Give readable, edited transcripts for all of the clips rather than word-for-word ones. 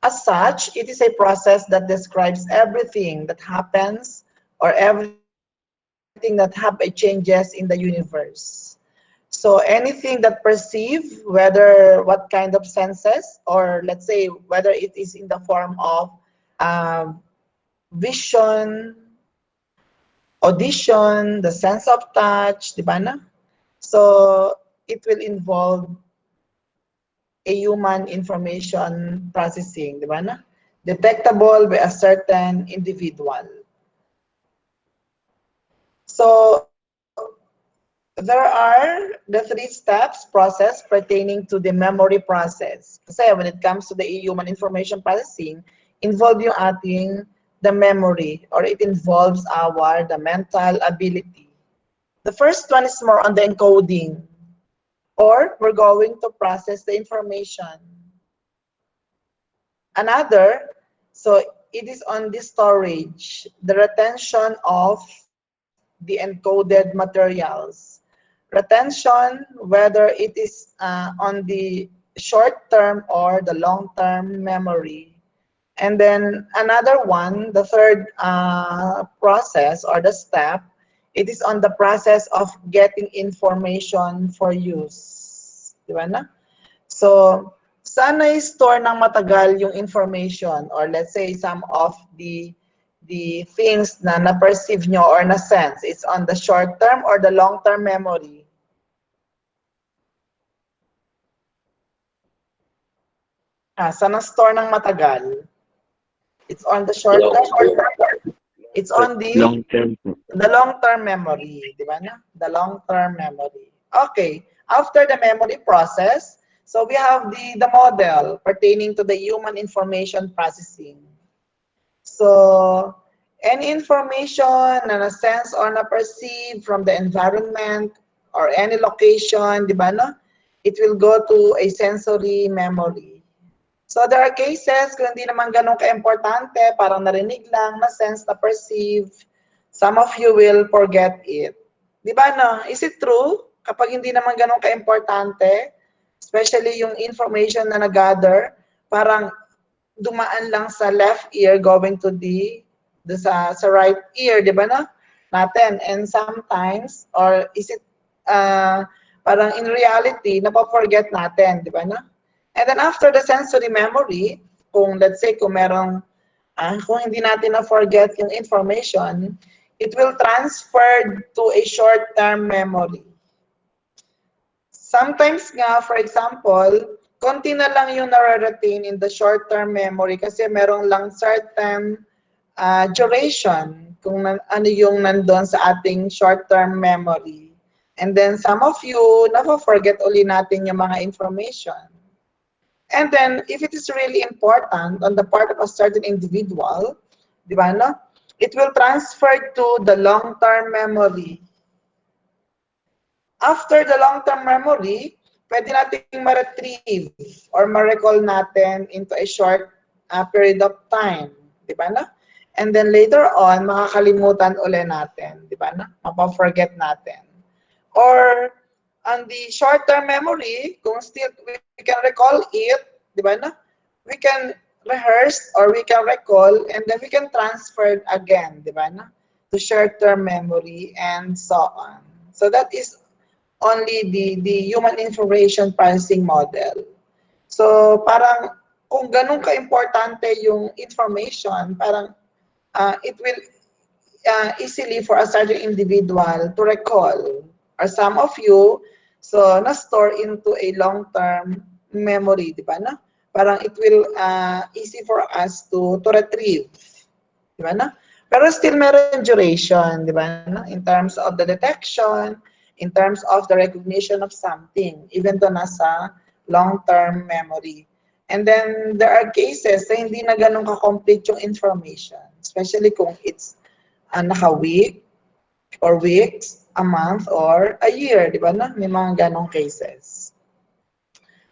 As such, it is a process that describes everything that happens or everything that have a changes in the universe. So anything that perceive, whether what kind of senses, or let's say whether it is in the form of uh, vision, audition, the sense of touch, di ba na? So it will involve a human information processing, di ba na? Detectable by a certain individual. So there are the three steps process pertaining to the memory process. Kasi when it comes to the human information processing, involve yung ating the memory, or it involves the mental ability. The first one is more on the encoding, or we're going to process the information. Another, so it is on the storage, the retention of the encoded materials. Retention, whether it is on the short term or the long term memory. And then another one, the third process or the step, it is on the process of getting information for use. Di ba na? So, saan na-store ng matagal yung information, or let's say some of the things na na-perceive nyo or na-sense, it's on the short-term or the long-term memory. Saan na-store ng matagal? It's on the short-term or it's on Long term po. the long-term memory, di ba na? The long-term memory. Okay, after the memory process, so we have the model pertaining to the human information processing. So, any information na na-sense or na-perceive from the environment or any location, di ba no? It will go to a sensory memory. So, there are cases kung hindi naman ganun ka-importante, parang narinig lang, na-sense, na-perceive, some of you will forget it. Di ba no? Is it true? Kapag hindi naman ganun ka-importante, especially yung information na na-gather, parang dumaan lang sa left ear going to sa right ear, di ba na? Natin. And sometimes, or is it parang in reality, napaforget natin, di ba na? And then after the sensory memory, kung let's say kung merong, kung hindi natin na-forget yung information, it will transfer to a short-term memory. Sometimes nga, for example, konti na lang yung nare-retain in the short-term memory kasi merong lang certain duration kung ano yung nandun sa ating short-term memory. And then some of you, nafa-forget uli natin yung mga information. And then, if it is really important on the part of a certain individual, di ba, no? It will transfer to the long-term memory. After the long-term memory, pwede nating ma-retrieve or ma-recall natin into a short period of time. Di ba na? And then later on, makakalimutan ulit natin. Di ba na? Mapa-forget natin. Or on the short-term memory, kung still we can recall it, di ba na? We can rehearse or we can recall and then we can transfer again, di ba na? To short-term memory and so on. So that is only the human information processing model. So parang kung ganun ka-importante yung information, parang it will easily for a certain individual to recall. Or some of you, so na-store into a long-term memory, di ba na? Parang it will easy for us to retrieve. Di ba na? Pero still meron duration, di ba na? In terms of the detection, in terms of the recognition of something, even though nasa long-term memory. And then there are cases na hindi na ganun ka-complete yung information, especially kung it's naka-week or weeks, a month, or a year, di ba na? May mga ganong cases.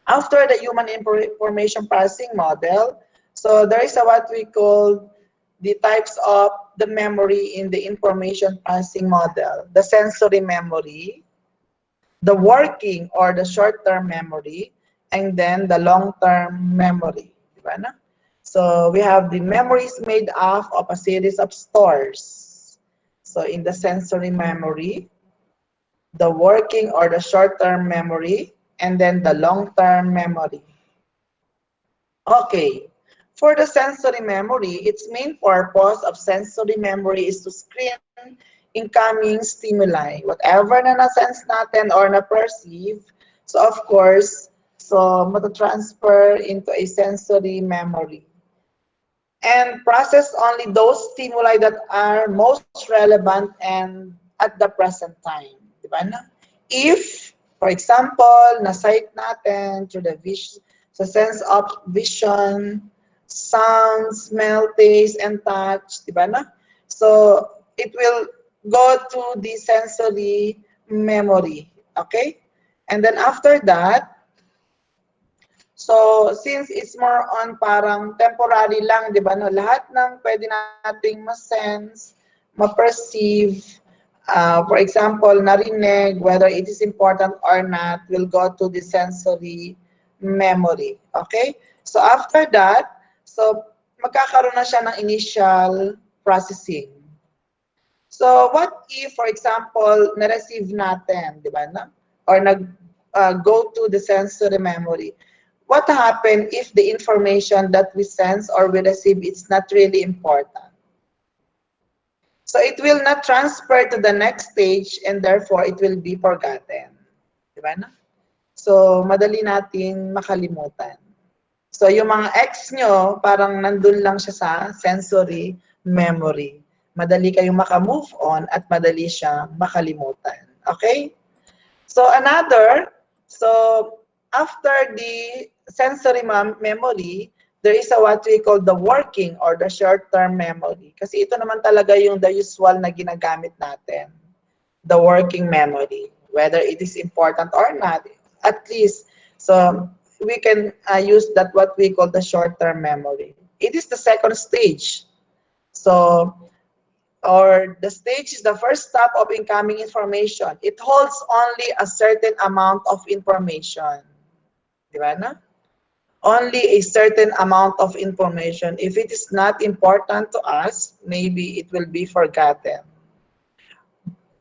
After the human information processing model, so there is what we call the types of the memory in the information processing model. The sensory memory, the working or the short-term memory, and then the long-term memory. Diba na? So we have the memories made up of a series of stores. So in the sensory memory, the working or the short-term memory, and then the long-term memory. Okay, for the sensory memory, its main purpose of sensory memory is to screen incoming stimuli, whatever na na-sense natin or na-perceive. So of course, so mata-transfer into a sensory memory and process only those stimuli that are most relevant and at the present time. Di ba na? If, for example, na-sight natin through the vision, sa sense of vision, sound, smell, taste, and touch, di ba na? So, it will go to the sensory memory. Okay? And then after that, so, since it's more on parang temporary lang, di ba, no? Lahat ng pwede nating ma-sense, ma-perceive, for example, narinig, whether it is important or not, will go to the sensory memory. Okay? So, after that, so magkakaroon na siya ng initial processing. So, what if, for example, na-receive natin, di ba, na? Or go to the sensory memory. What happen if the information that we sense or we receive is not really important? So, it will not transfer to the next stage and therefore it will be forgotten. Di ba, na? So, madali nating makalimutan. So, yung mga ex nyo, parang nandun lang siya sa sensory memory. Madali kayong makamove on at madali siyang makalimutan. Okay? So, so after the sensory memory, there is a what we call the working or the short-term memory. Kasi ito naman talaga yung the usual na ginagamit natin. The working memory. Whether it is important or not, at least, so we can use that what we call the short-term memory. It is the second stage. So, or the stage is the first step of incoming information. It holds only a certain amount of information. Di ba na? Only a certain amount of information. If it is not important to us, maybe it will be forgotten.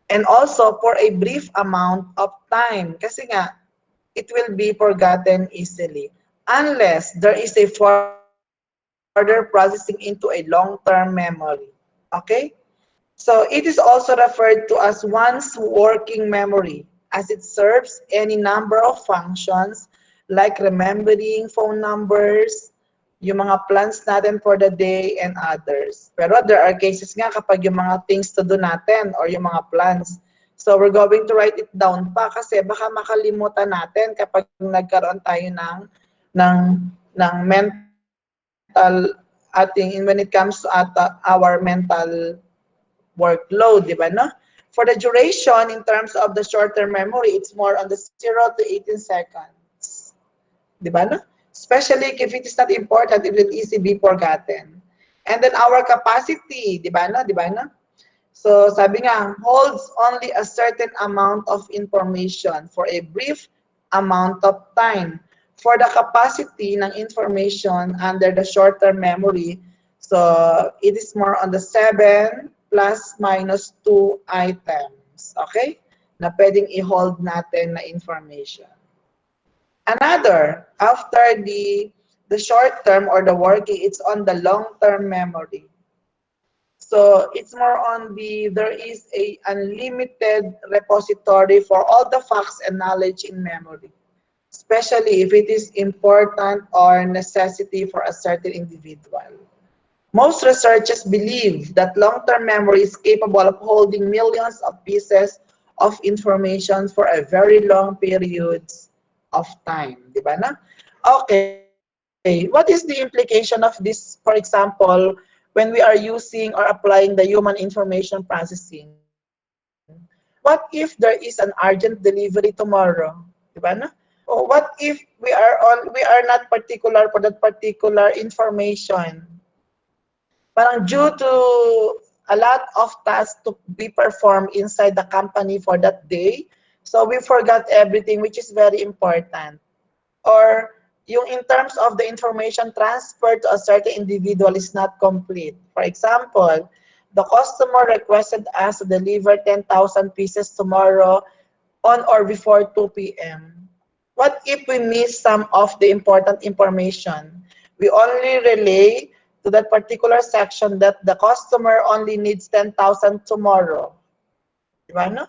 And also for a brief amount of time. Kasi nga, it will be forgotten easily. Unless there is a further processing into a long-term memory. Okay? So it is also referred to as one's working memory, as it serves any number of functions like remembering phone numbers, yung mga plans natin for the day and others. Pero there are cases nga kapag yung mga things to do natin or yung mga plans. So we're going to write it down pa kasi baka makalimutan natin kapag nagkaroon tayo ng ng mental ating when it comes to our mental workload, di ba, no? For the duration, in terms of the short-term memory, it's more on the 0 to 18 seconds. Di ba, no? Especially if it is not important, it will easily be forgotten. And then our capacity, di ba, no? Di ba, no? So, sabi nga, holds only a certain amount of information for a brief amount of time. For the capacity ng information under the short-term memory, so it is more on the 7 plus minus 2 items. Okay? Na pwedeng i-hold natin na information. Another, after the short term or the working, it's on the long term memory. So it's more on there is a unlimited repository for all the facts and knowledge in memory, especially if it is important or necessity for a certain individual. Most researchers believe that long-term memory is capable of holding millions of pieces of information for a very long periods of time. Di ba na? Okay, what is the implication of this, for example, when we are using or applying the human information processing? What if there is an urgent delivery tomorrow? Di ba na? Or what if we are not particular for that particular information? Parang due to a lot of tasks to be performed inside the company for that day, so we forgot everything which is very important. Or yung in terms of the information transferred to a certain individual is not complete. For example, the customer requested us to deliver 10,000 pieces tomorrow on or before 2 p.m. What if we miss some of the important information? We only relay to that particular section that the customer only needs 10,000 tomorrow. Diba, no?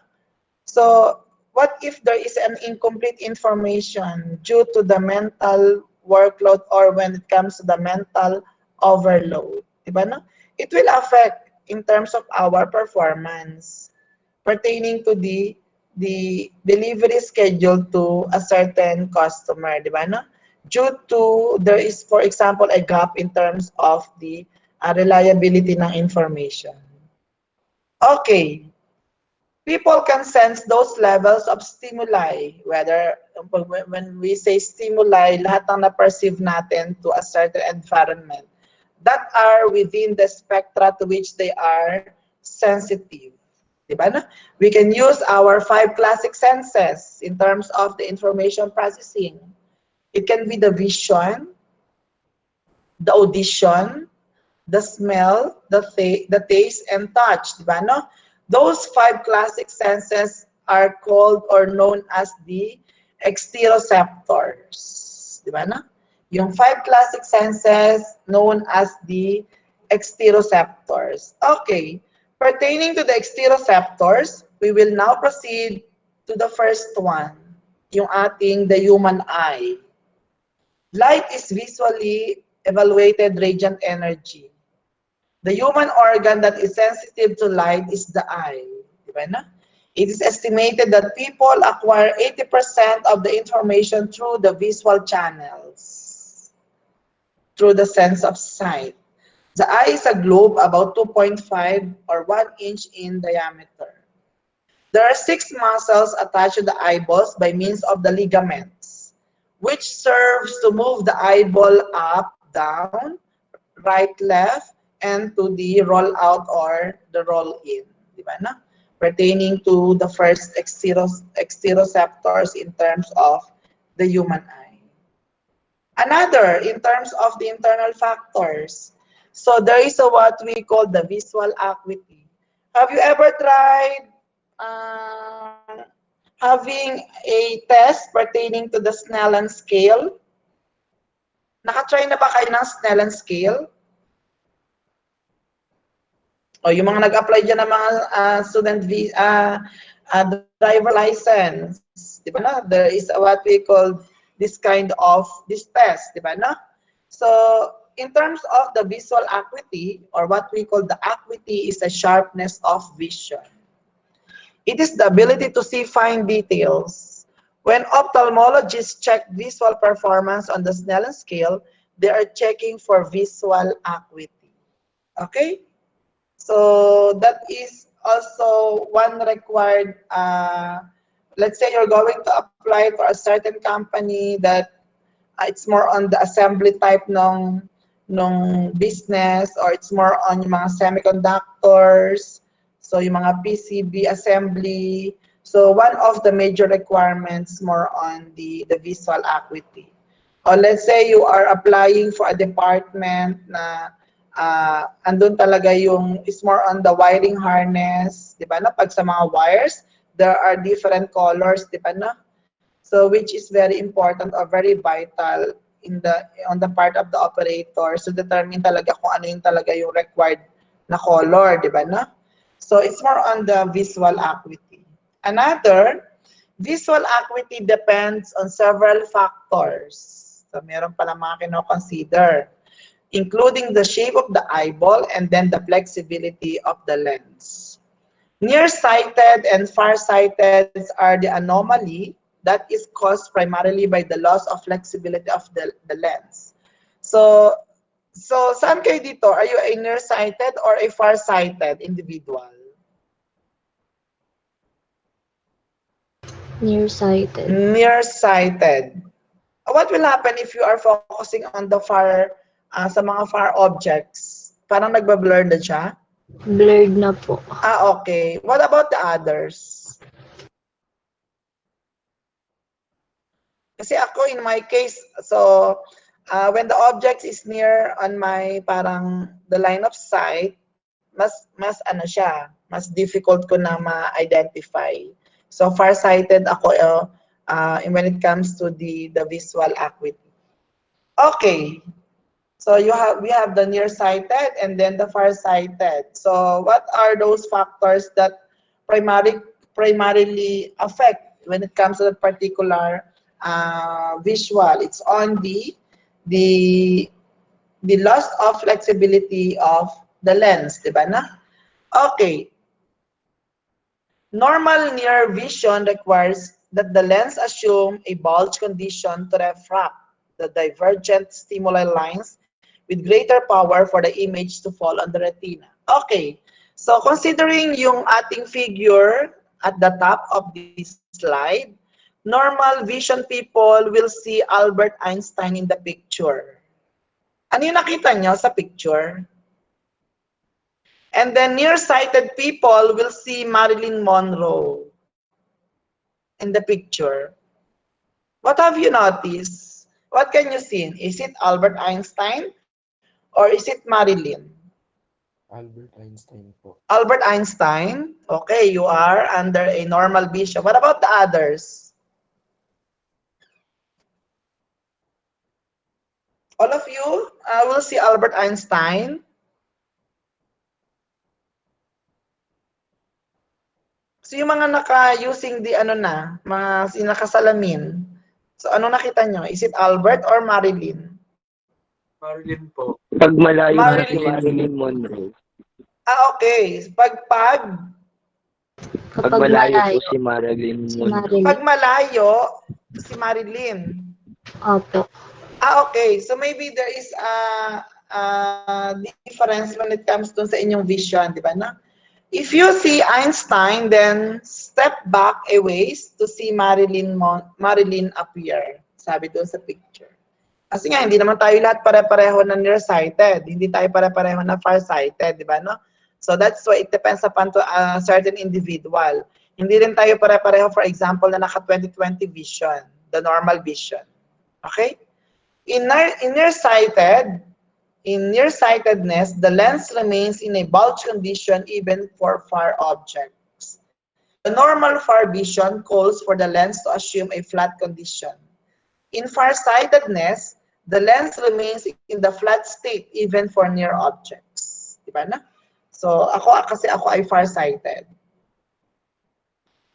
So, what if there is an incomplete information due to the mental workload or when it comes to the mental overload? Diba, no? It will affect in terms of our performance pertaining to the delivery schedule to a certain customer, di ba, no? Due to there is, for example, a gap in terms of the reliability ng information. Okay, people can sense those levels of stimuli, whether when we say stimuli, lahat ng na-perceive natin to a certain environment that are within the spectra to which they are sensitive. Diba, no? We can use our 5 classic senses in terms of the information processing. It can be the vision, the audition, the smell, the taste, and touch. Diba, no? Those 5 classic senses are called or known as the exteroceptors. Diba, no? Yung 5 classic senses known as the exteroceptors. Okay. Pertaining to the exteroceptors, we will now proceed to the first one, yung ating the human eye. Light is visually evaluated radiant energy. The human organ that is sensitive to light is the eye. Diba na? It is estimated that people acquire 80% of the information through the visual channels, through the sense of sight. The eye is a globe about 2.5 or 1 inch in diameter. There are 6 muscles attached to the eyeballs by means of the ligaments, which serves to move the eyeball up, down, right, left, and to the roll out or the roll in. Diba na? Pertaining to the first exteroceptors in terms of the human eye. Another, in terms of the internal factors. So there is a what we call the visual acuity. Have you ever tried having a test pertaining to the Snellen scale? Nakatry na ba kayo ng Snellen scale? O yung mga nag-apply dyan ng mga student driver license, di ba na? There is what we call this kind of this test, di ba na? So, in terms of the visual acuity, or what we call the acuity is the sharpness of vision. It is the ability to see fine details. When ophthalmologists check visual performance on the Snellen scale, they are checking for visual acuity. Okay? So that is also one required, let's say you're going to apply for a certain company that it's more on the assembly type ng business, or it's more on yung mga semiconductors, so yung mga PCB assembly. So one of the major requirements more on the visual acuity. Or let's say you are applying for a department na andun talaga yung is more on the wiring harness, di ba na? Pag sa mga wires, there are different colors, di ba na? So which is very important or very vital on the part of the operator to determine talaga kung ano yung talaga yung required na color, di ba na? So it's more on the visual acuity. Another, visual acuity depends on several factors. So meron pala mga kino-consider, including the shape of the eyeball and then the flexibility of the lens. Nearsighted and farsighted are the anomaly that is caused primarily by the loss of flexibility of the lens. So saan kayo dito? Are you a nearsighted or a farsighted individual? Nearsighted. Nearsighted. What will happen if you are focusing on the far, sa mga far objects? Parang nagba-blur na siya? Blurred na po. Okay. What about the others? Kasi ako, in my case, so, when the object is near on my, parang, the line of sight, mas ano siya, mas difficult ko na ma-identify. So, far-sighted ako when it comes to the visual acuity. Okay. So we have the nearsighted and then the farsighted. So what are those factors that primarily affect when it comes to that particular visual? It's on the the loss of flexibility of the lens, di ba na? Okay. Normal near vision requires that the lens assume a bulge condition to refract the divergent stimuli lines with greater power for the image to fall on the retina. Okay, so considering yung ating figure at the top of this slide, normal vision people will see Albert Einstein in the picture. Ano yung nakita nyo sa picture? And then nearsighted people will see Marilyn Monroe in the picture. What have you noticed? What can you see? Is it Albert Einstein or is it Marilyn? Albert Einstein po. Albert Einstein. Okay, you are under a normal vision. What about the others? All of you will see Albert Einstein. So yung mga naka-using the ano na, mga nakasalamin. So ano nakita nyo? Is it Albert or Marilyn? Marilyn po. Pag malayo po si Marilyn. Marilyn Monroe. Okay. Pag Kapag malayo po malayo, si Marilyn si Monroe. pag Marilyn. malayo, si Marilyn. Opo. Okay. So maybe there is a difference when it comes dun sa inyong vision, di ba na? If you see Einstein, then step back a ways to see Marilyn appear. Sabi doon sa picture. Kasi nga, hindi naman tayo lahat pare-pareho na nearsighted. Hindi tayo pare-pareho na farsighted, di ba, no? So that's why it depends upon to a certain individual. Hindi rin tayo pare-pareho, for example, na naka 20/20 vision, the normal vision. Okay? In nearsightedness, the lens remains in a bulge condition even for far objects. The normal far vision calls for the lens to assume a flat condition. In farsightedness, the lens remains in the flat state even for near objects. Diba na? So, kasi ako ay farsighted.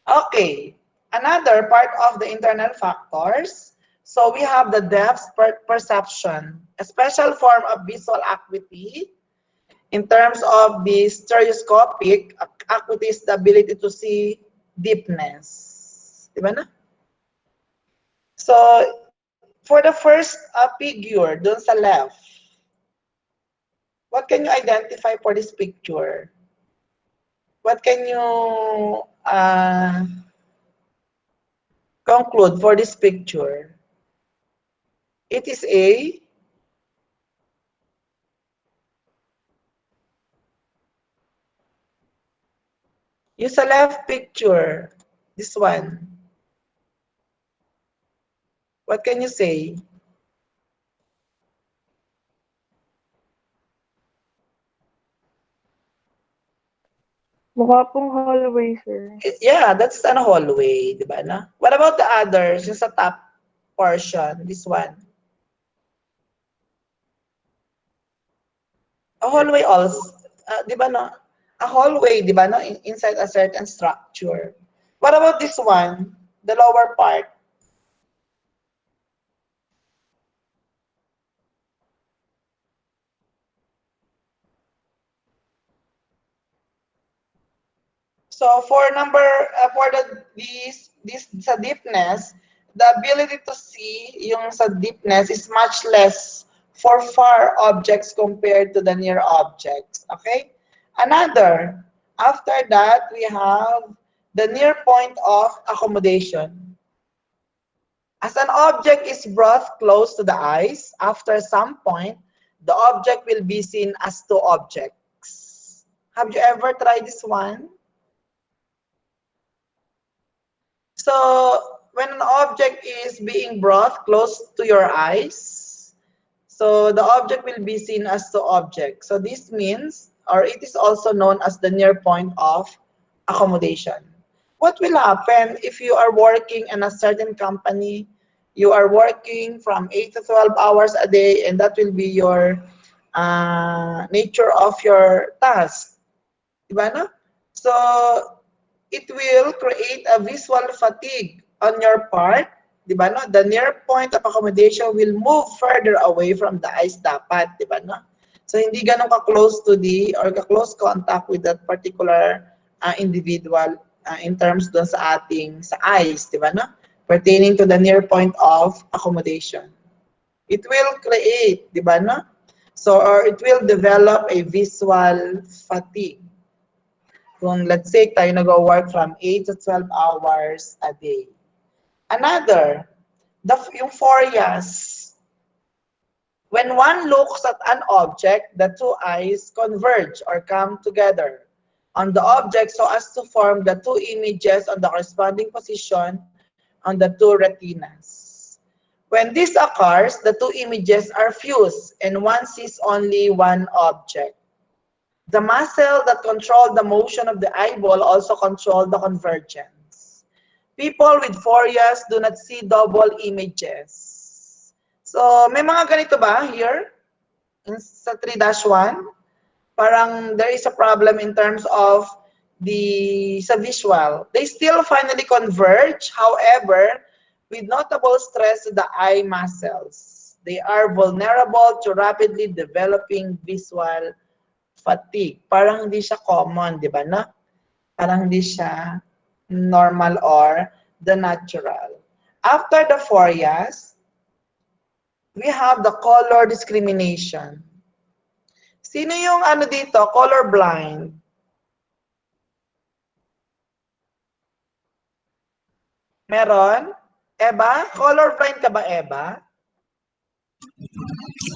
Okay. Another part of the internal factors. So, we have the depth perception, a special form of visual acuity. In terms of the stereoscopic acuity is the ability to see deepness. Diba na? So, for the first figure, dun sa left, what can you identify for this picture? What can you conclude for this picture? It is a use a left picture, this one. What can you say? Mukha pong hallway, sir. Yeah, that's an hallway, di ba na? What about the others, yung sa top portion, this one? A hallway also, di ba no? A hallway, di ba no? Inside a certain structure. What about this one? The lower part? So for this sa deepness, the ability to see yung sa deepness is much less for far objects compared to the near objects. Okay? Another, after that, we have the near point of accommodation. As an object is brought close to the eyes, after some point, the object will be seen as two objects. Have you ever tried this one? So, when an object is being brought close to your eyes, so the object will be seen as the object. So this means, or it is also known as the near point of accommodation. What will happen if you are working in a certain company? You are working from 8 to 12 hours a day, and that will be your nature of your task. Diba na? So, it will create a visual fatigue on your part. Diba no? The near point of accommodation will move further away from the eyes dapat. Diba no? So, hindi ganun ka-close to the or ka-close contact with that particular individual in terms doon sa ating sa eyes. Diba no? Pertaining to the near point of accommodation. It will create, di ba, no? So, or it will develop a visual fatigue. Kung let's say tayo nag-work from 8 to 12 hours a day. Another, yung phoreas. When one looks at an object, the two eyes converge or come together on the object so as to form the two images on the corresponding position on the two retinas. When this occurs, the two images are fused and one sees only one object. The muscle that control the motion of the eyeball also control the convergence. People with phoreas do not see double images. So, may mga ganito ba here? Sa 3-1? Parang there is a problem in terms of sa visual. They still finally converge, however, with notable stress to the eye muscles. They are vulnerable to rapidly developing visual fatigue. Parang hindi siya common, di ba na? Parang hindi siya normal or the natural. After the phoreas, we have the color discrimination. Sino yung ano dito, colorblind? Meron? Eba? Colorblind ka ba, Eba?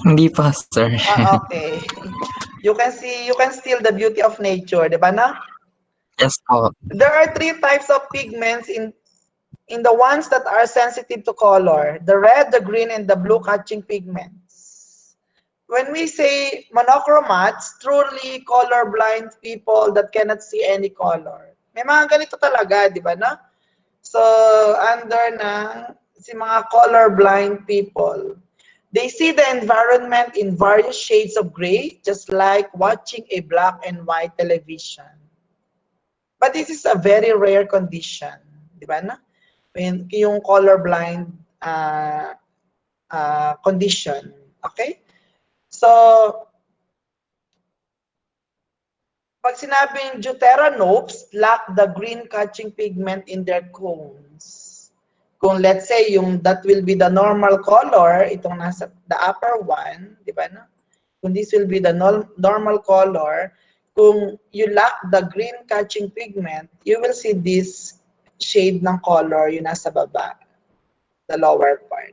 Hindi pa, sir. Okay. You can steal the beauty of nature, di ba na? Yes po. There are 3 types of pigments in the ones that are sensitive to color. The red, the green, and the blue catching pigments. When we say monochromats, truly colorblind people that cannot see any color. May mga ganito talaga, di ba na? So, under ng si mga colorblind people. They see the environment in various shades of gray, just like watching a black and white television. But this is a very rare condition, di ba na? Yung colorblind condition, okay? So, pag sinabing deuteranopes lack the green catching pigment in their cones. Kung let's say yung that will be the normal color, itong nasa the upper one, di ba na? Kung this will be the normal color, kung you lack the green catching pigment, you will see this shade ng color yung nasa baba, the lower part.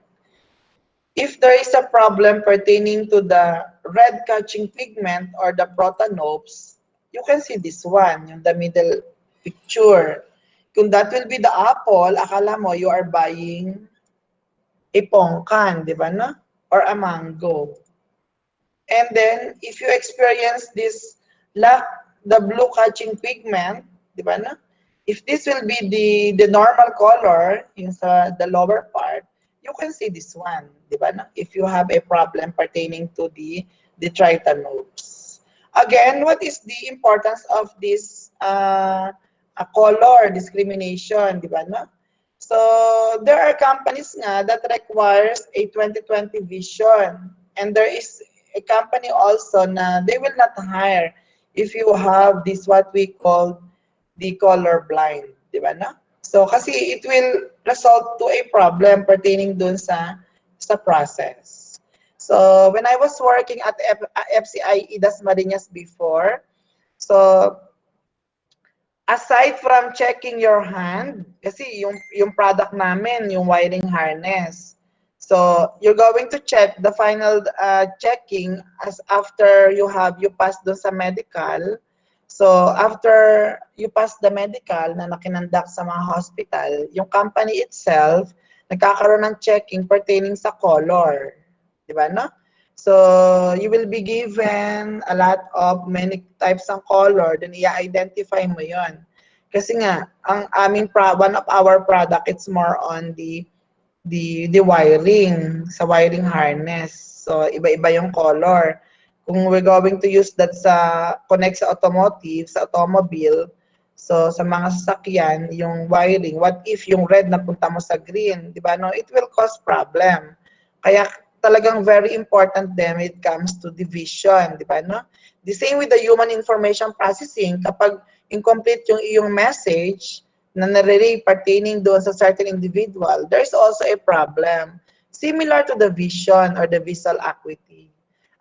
If there is a problem pertaining to the red catching pigment or the protanopes, you can see this one, yung the middle picture. Kung that will be the apple, akala mo you are buying a pongkan, di ba na? Or a mango. And then, if you experience this lack the blue catching pigment, di ba na? If this will be the normal color in the lower part, you can see this one, di ba na? If you have a problem pertaining to the tritanopes. Again, what is the importance of this color discrimination, di ba na? So, there are companies nga that requires a 20/20 vision. And there is a company also na they will not hire if you have this what we call the color blind, di ba na? So, kasi it will result to a problem pertaining dun sa process. So, when I was working at FCIE Dasmariñas before, so, aside from checking your hand, kasi yung product namin, yung wiring harness. So, you're going to check the final checking as after you pass dun sa medical. So, after you pass the medical na nakinandak sa mga hospital, yung company itself, nagkakaroon ng checking pertaining sa color. Di ba, no? So, you will be given a lot of many types ng color, then i-identify mo yon. Kasi nga, ang one of our product, it's more on the wiring, sa wiring harness. So, iba-iba yung color. Kung we're going to use that sa connect sa automotive, sa automobile, so sa mga sasakyan, yung wiring, what if yung red na punta mo sa green, di ba? No, it will cause problem. Kaya talagang very important din when it comes to division, di ba? No? The same with the human information processing, kapag incomplete yung iyong message, na nare-relay pertaining doon sa certain individual, there's also a problem. Similar to the vision or the visual acuity.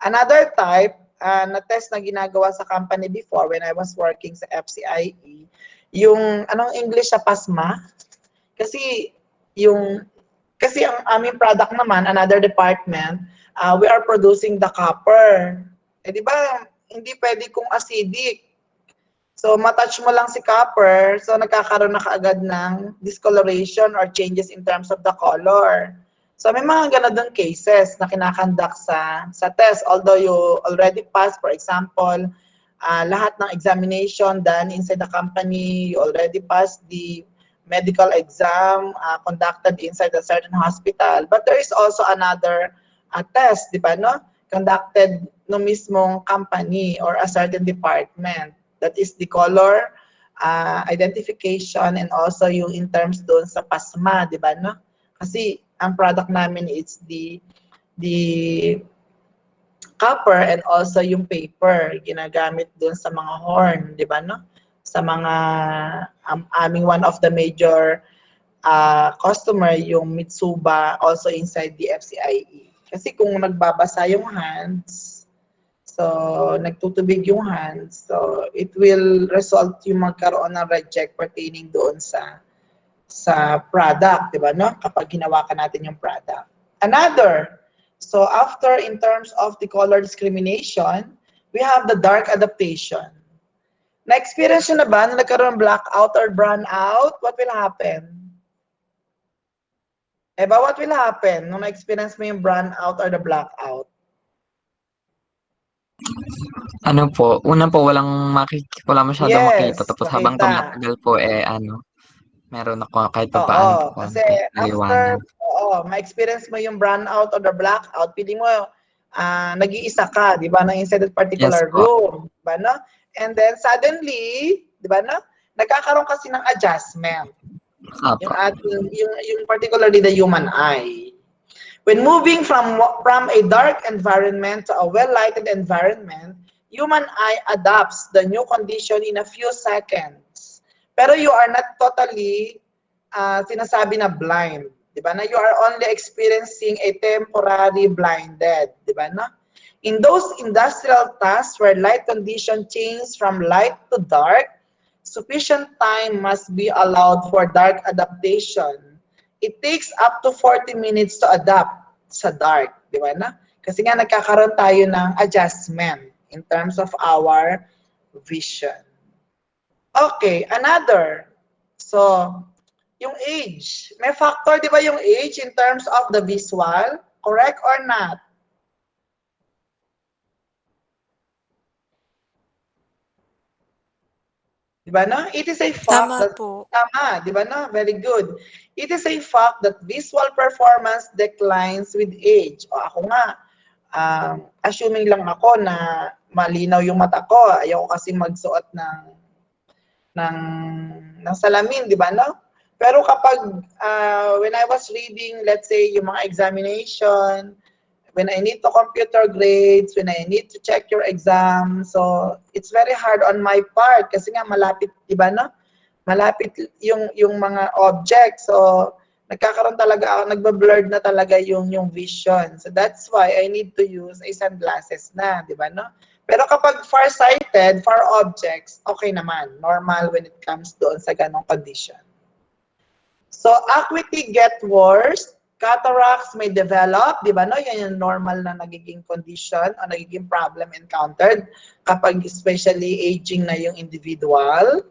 Another type na test na ginagawa sa company before when I was working sa FCIE, yung anong English sa PASMA? Kasi yung kasi ang aming product naman, another department, we are producing the copper. Eh di ba, hindi pwede kung acidic. So, matouch mo lang si copper, so nagkakaroon na kaagad ng discoloration or changes in terms of the color. So, may mga ganun cases na kinakandak sa test. Although you already passed, for example, lahat ng examination done inside the company, you already passed the medical exam conducted inside a certain hospital. But there is also another test, di ba, no? Conducted no mismong company or a certain department. That is the color identification and also yung in terms doon sa PASMA, di ba, no? Kasi ang product namin is the copper and also yung paper ginagamit doon sa mga horn, di ba, no? Sa mga aming one of the major customer, yung Mitsuba, also inside the FCIE. Kasi kung nagbabasa yung hands, so, nagtutubig yung hands. So, it will result yung magkaroon ng reject pertaining doon sa product, di ba, no? Kapag hinawakan natin yung product. Another, so after in terms of the color discrimination, we have the dark adaptation. Na-experience nyo na ba na nagkaroon ng blackout or brown out? What will happen? Eba, what will happen nung na-experience mo yung brown out or the blackout? Ano po, una po wala masyadong makita Yes, tapos habang makita. tumatagal po meron ako kahit papaano po Oo, kasi konti after, liwanag. ma-experience mo yung brownout or the blackout, feeling mo, nag-iisa ka, di ba, na inside that Yes particular po. room, di ba, no? And then, suddenly, di ba, no? Nagkakaroon kasi ng adjustment. Opo. Yung particularly the human eye. When moving from a dark environment to a well-lighted environment, human eye adapts the new condition in a few seconds. Pero you are not totally sinasabi na blind. Di ba? Na you are only experiencing a temporary blinded. Di ba? Na? In those industrial tasks where light condition change from light to dark, sufficient time must be allowed for dark adaptation. It takes up to 40 minutes to adapt sa dark, di ba na? Kasi nga nagkakaroon tayo ng adjustment in terms of our vision. Okay, another. So, yung age. May factor, di ba, yung age in terms of the visual? Correct or not? Di ba na? It is a fact Tama that, po. tama, di ba na? Very good. It is a fact that visual performance declines with age. O ako nga, assuming lang ako na malinaw yung mata ko, ayaw kasi magsuot ng, ng salamin, di ba no? Pero kapag, when I was reading, let's say, yung mga examination, when I need to computer grades, when I need to check your exam. So, it's very hard on my part kasi nga malapit, di ba, no? Malapit yung mga objects. So, nagkakaroon talaga ako, nagba-blurred na talaga yung vision. So, that's why I need to use a sunglasses na, di ba, no? Pero kapag far-sighted, far objects, okay naman. Normal when it comes doon sa ganong condition. So, acuity get worse Cataracts may develop, di ba, no? Yan yung normal na nagiging condition o nagiging problem encountered kapag especially aging na yung individual.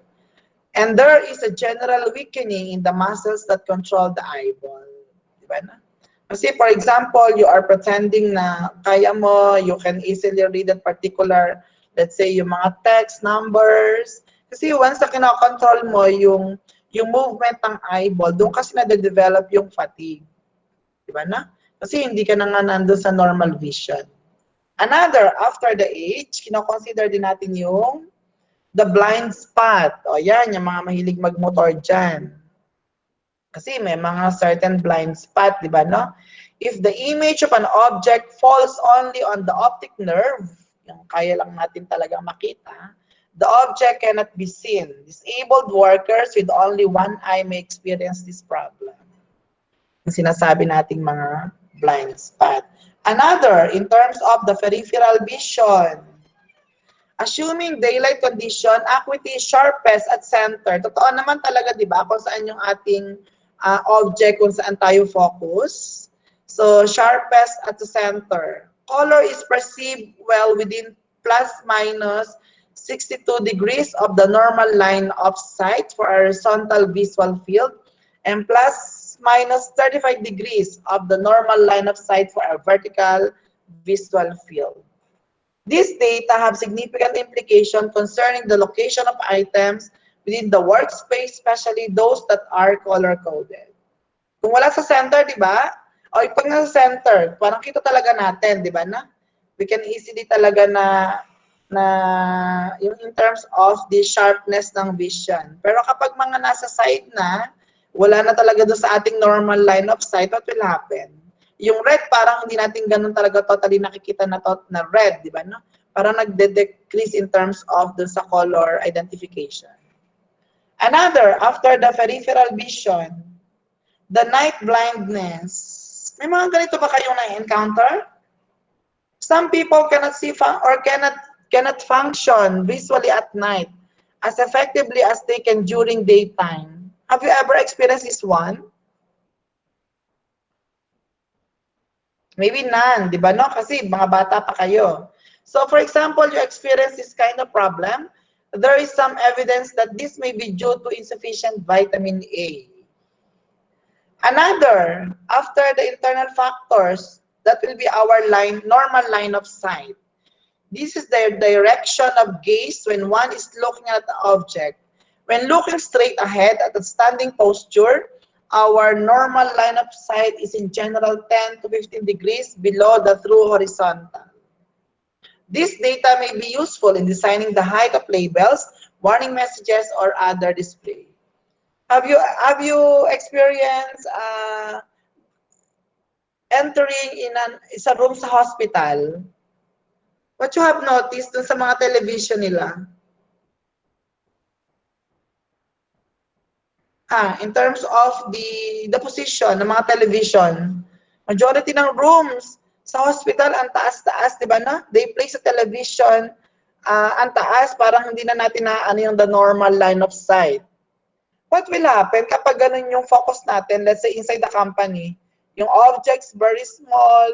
And there is a general weakening in the muscles that control the eyeball. Di ba na? Kasi for example, you are pretending na kaya mo, you can easily read that particular, let's say, yung mga text, numbers. Kasi once na kinokontrol mo yung movement ng eyeball, doon kasi na-develop yung fatigue. Di ba na? Kasi hindi ka na nga nandun sa normal vision. Another, after the age, kinoconsider din natin yung the blind spot. O yan, yung mga mahilig magmotor dyan. Kasi may mga certain blind spot, di ba, no? If the image of an object falls only on the optic nerve, yung kaya lang natin talagang makita, the object cannot be seen. Disabled workers with only one eye may experience this problem. Yung sinasabi nating mga blind spot. Another, in terms of the peripheral vision, assuming daylight condition, acuity is sharpest at center. Totoo naman talaga, di ba, kung saan yung ating object, kung saan tayo focus. So, sharpest at the center. Color is perceived well within plus minus 62 degrees of the normal line of sight for a horizontal visual field and plus minus 35 degrees of the normal line of sight for a vertical visual field. These data have significant implication concerning the location of items within the workspace, especially those that are color-coded. Kung wala sa center, di ba? O pag nasa center, parang kita talaga natin, di ba na? We can easily talaga na yung in terms of the sharpness ng vision. Pero kapag mga nasa side na, wala na talaga doon sa ating normal line of sight, what will happen? Yung red, parang hindi natin ganun talaga totally nakikita na red, di ba? No? Parang nagde-decrease in terms of dun sa color identification. Another, after the peripheral vision, the night blindness. May mga ganito ba kayong na-encounter? Some people cannot see or cannot function visually at night as effectively as they can during daytime. Have you ever experienced this one? Maybe none, di ba, no? Kasi mga bata pa kayo. So, for example, you experience this kind of problem, there is some evidence that this may be due to insufficient vitamin A. Another, after the internal factors, that will be our normal line of sight. This is the direction of gaze when one is looking at the object. When looking straight ahead at a standing posture, our normal line of sight is in general 10 to 15 degrees below the true horizontal. This data may be useful in designing the height of labels, warning messages, or other display. Have you experienced entering in sa room sa hospital? What you have noticed dun sa mga television nila? In terms of the position ng mga television, majority ng rooms sa hospital ang taas-taas, di ba na? They place a television ang taas, parang hindi na natin ano yung the normal line of sight. What will happen kapag ganun yung focus natin, let's say inside the company, yung objects very small,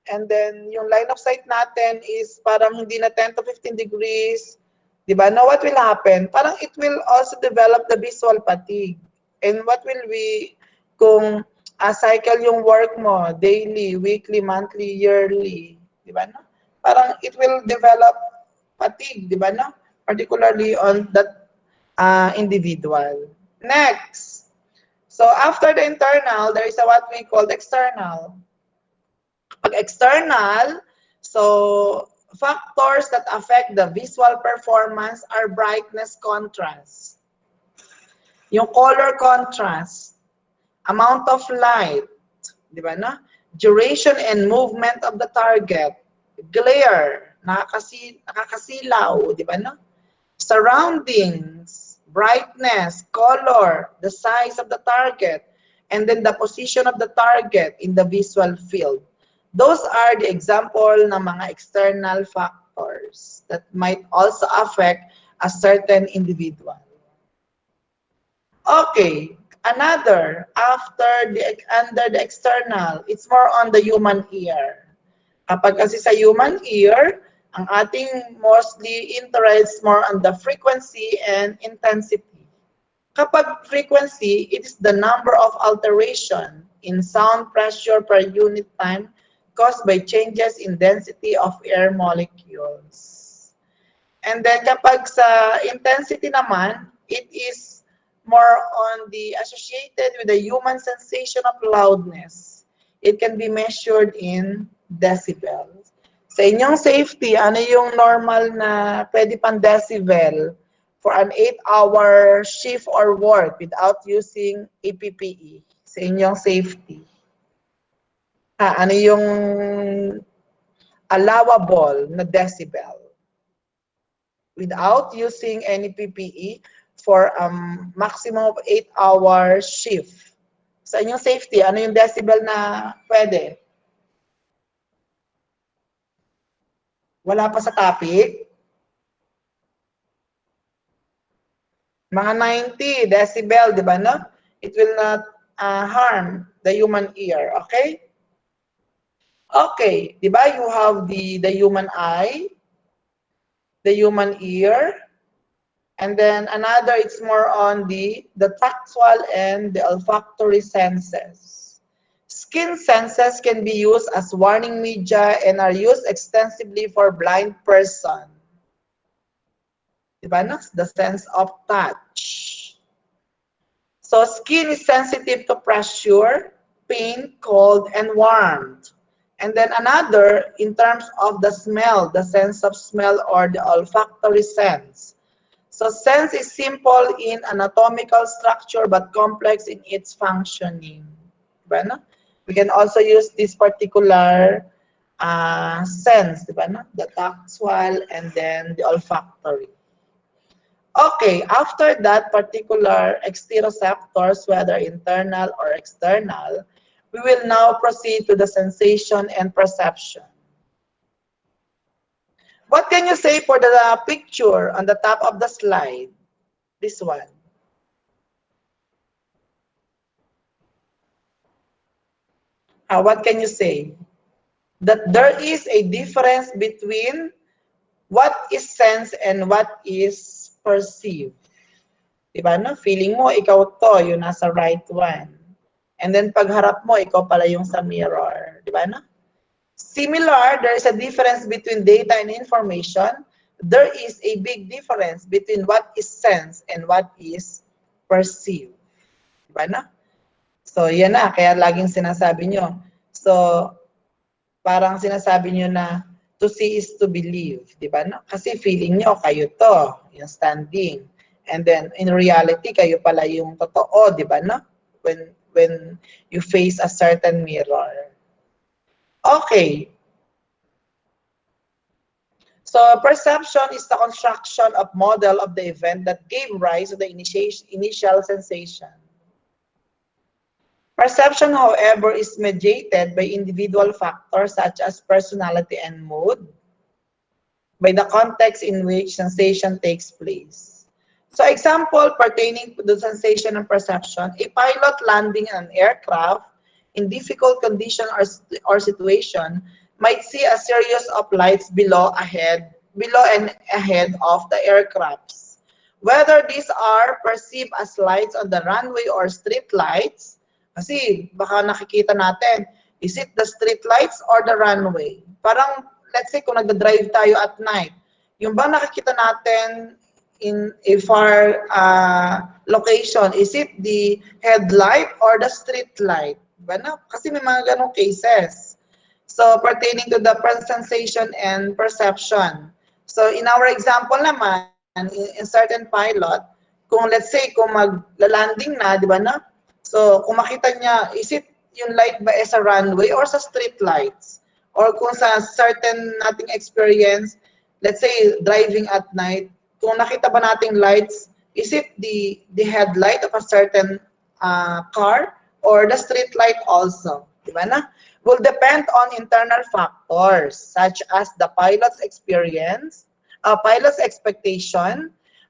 and then yung line of sight natin is parang hindi na 10 to 15 degrees, di ba? Now, what will happen? Parang it will also develop the visual fatigue. And what will we, kung cycle yung work mo, daily, weekly, monthly, yearly, di ba? No? Parang it will develop fatigue, di ba? No? Particularly on that individual. Next. So, after the internal, there is what we call the external. Pag external, so factors that affect the visual performance are brightness contrast, yung color contrast, amount of light, di ba na? Duration and movement of the target, glare, nakakasilaw, di ba na? Surroundings, brightness, color, the size of the target, and then the position of the target in the visual field. Those are the example ng mga external factors that might also affect a certain individual. Okay, Another, under the external, it's more on the human ear. Kapag kasi sa human ear, ang ating mostly interest more on the frequency and intensity. Kapag frequency, it is the number of alteration in sound pressure per unit time caused by changes in density of air molecules. And then kapag sa intensity naman, it is more on the associated with the human sensation of loudness. It can be measured in decibels. Sa inyong safety, ano yung normal na pwede pang decibel for an 8-hour shift or work without using a PPE? Sa inyong safety. Ano yung allowable na decibel without using any PPE for a maximum of 8-hour shift? Sa inyong safety, ano yung decibel na pwede? Wala pa sa topic? Mga 90 decibel, di ba, no? It will not harm the human ear, okay? Okay, di ba, you have the human eye, the human ear, and then another, it's more on the tactile and the olfactory senses. Skin senses can be used as warning media and are used extensively for blind person. Diba, no? The sense of touch. So skin is sensitive to pressure, pain, cold, and warmth. And then another, in terms of the smell, the sense of smell or the olfactory sense. So sense is simple in anatomical structure but complex in its functioning. Diba, no? We can also use this particular sense, diba, no? The tactile and then the olfactory. Okay, after that particular exteroceptors, whether internal or external, we will now proceed to the sensation and perception. What can you say for the picture on the top of the slide? This one. What can you say? That there is a difference between what is sense and what is perceived. Diba, no? Feeling mo, ikaw to, yung nasa right one. And then pagharap mo, ikaw pala yung sa mirror. Diba, no? Similar, there is a difference between data and information. There is a big difference between what is sense and what is perceived. Diba, no? So, yan na. Kaya laging sinasabi nyo. So, parang sinasabi nyo na to see is to believe. Diba, no? Kasi feeling nyo, kayo to, yung standing. And then, in reality, kayo pala yung totoo, di ba, no? When you face a certain mirror. Okay. So, perception is the construction of model of the event that gave rise to the initial sensation. Perception, however, is mediated by individual factors such as personality and mood, by the context in which sensation takes place. So example pertaining to the sensation and perception, a pilot landing an aircraft in difficult condition or situation might see a series of lights below and ahead of the aircrafts. Whether these are perceived as lights on the runway or street lights, kasi baka nakikita natin, is it the street lights or the runway? Parang, let's say, kung nagda-drive tayo at night, yung ba nakikita natin in a far location, is it the headlight or the street light? Diba na? Kasi may mga ganong cases. So, pertaining to the sensation and perception. So, in our example naman, in certain pilot, kung let's say, kung magla-landing na, di ba na? So, kung makita niya, is it yung light ba sa runway or sa street lights? Or kung sa certain nating experience, let's say, driving at night, kung nakita ba nating lights, is it the headlight of a certain car or the street light also? Diba na? Will depend on internal factors such as the pilot's experience, pilot's expectation,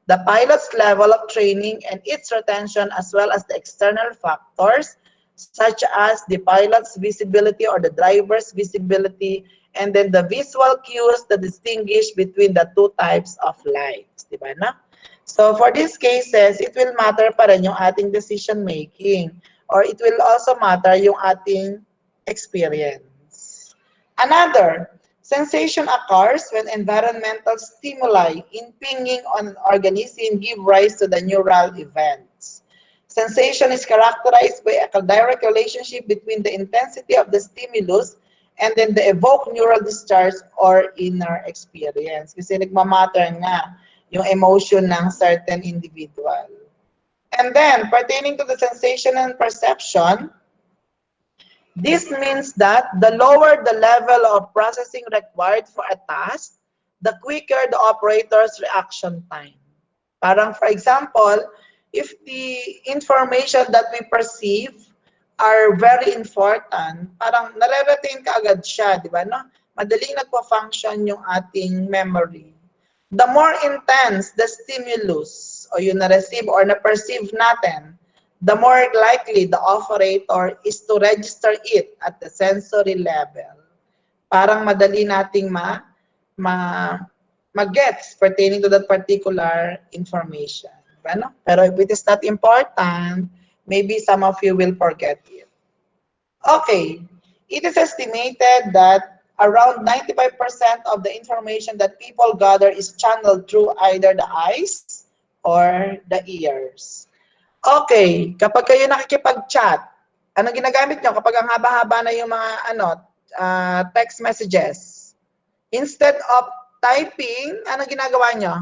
the pilot's level of training and its retention, as well as the external factors such as the pilot's visibility or the driver's visibility, and then the visual cues that distinguish between the two types of lights. Di ba na? So for these cases, it will matter pa rin yung ating decision making, or it will also matter yung ating experience. Another, sensation occurs when environmental stimuli impinging on an organism give rise to the neural events. Sensation is characterized by a direct relationship between the intensity of the stimulus and then the evoked neural discharge or inner experience. Kasi nagmamatter nga yung emotion ng certain individual. And then, pertaining to the sensation and perception, this means that the lower the level of processing required for a task, the quicker the operator's reaction time. Parang for example, if the information that we perceive are very important, parang nare-retain ka agad siya, di ba? No? Madaling nagpa-function yung ating memory. The more intense the stimulus o yung na-receive or na-perceive natin, the more likely the operator is to register it at the sensory level. Parang madali nating mag-gets pertaining to that particular information. Diba, no? Pero if it is not important, maybe some of you will forget it. Okay, it is estimated that around 95% of the information that people gather is channeled through either the eyes or the ears. Okay, kapag kayo nakikipag-chat, anong ginagamit nyo kapag ang haba-haba na yung mga text messages? Instead of typing, anong ginagawa nyo?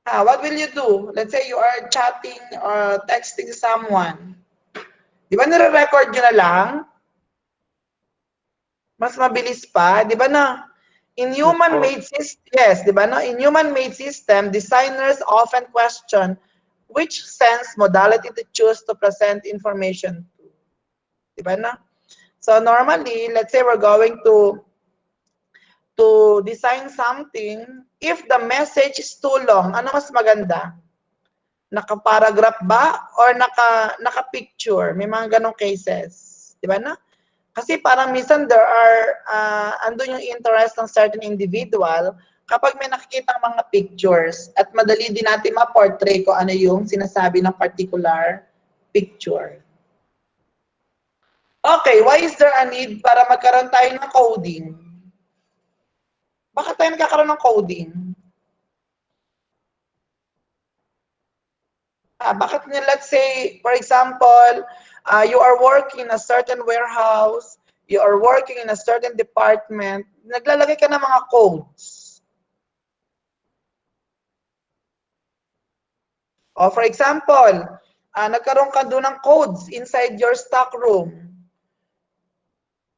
What will you do? Let's say you are chatting or texting someone. Di ba nire-record nyo na lang? Mas mabilis pa, di ba na? In human-made system, yes, di ba no? In human-made system, designers often question which sense modality to choose to present information to. Di ba na? So normally, let's say we're going to design something, if the message is too long, ano mas maganda? Naka-paragraph ba or naka-picture? May mga ganong cases. Di ba na? Kasi parang minsan there are, andun yung interest ng certain individual kapag may nakikitang mga pictures at madali din natin ma-portray kung ano yung sinasabi ng particular picture. Okay, why is there a need para magkaroon tayo ng coding? Bakit tayo nagkakaroon ng coding? Bakit nyo, let's say, for example, you are working in a certain warehouse, you are working in a certain department, naglalagay ka ng mga codes. O for example, nagkaroon ka doon ng codes inside your stock room.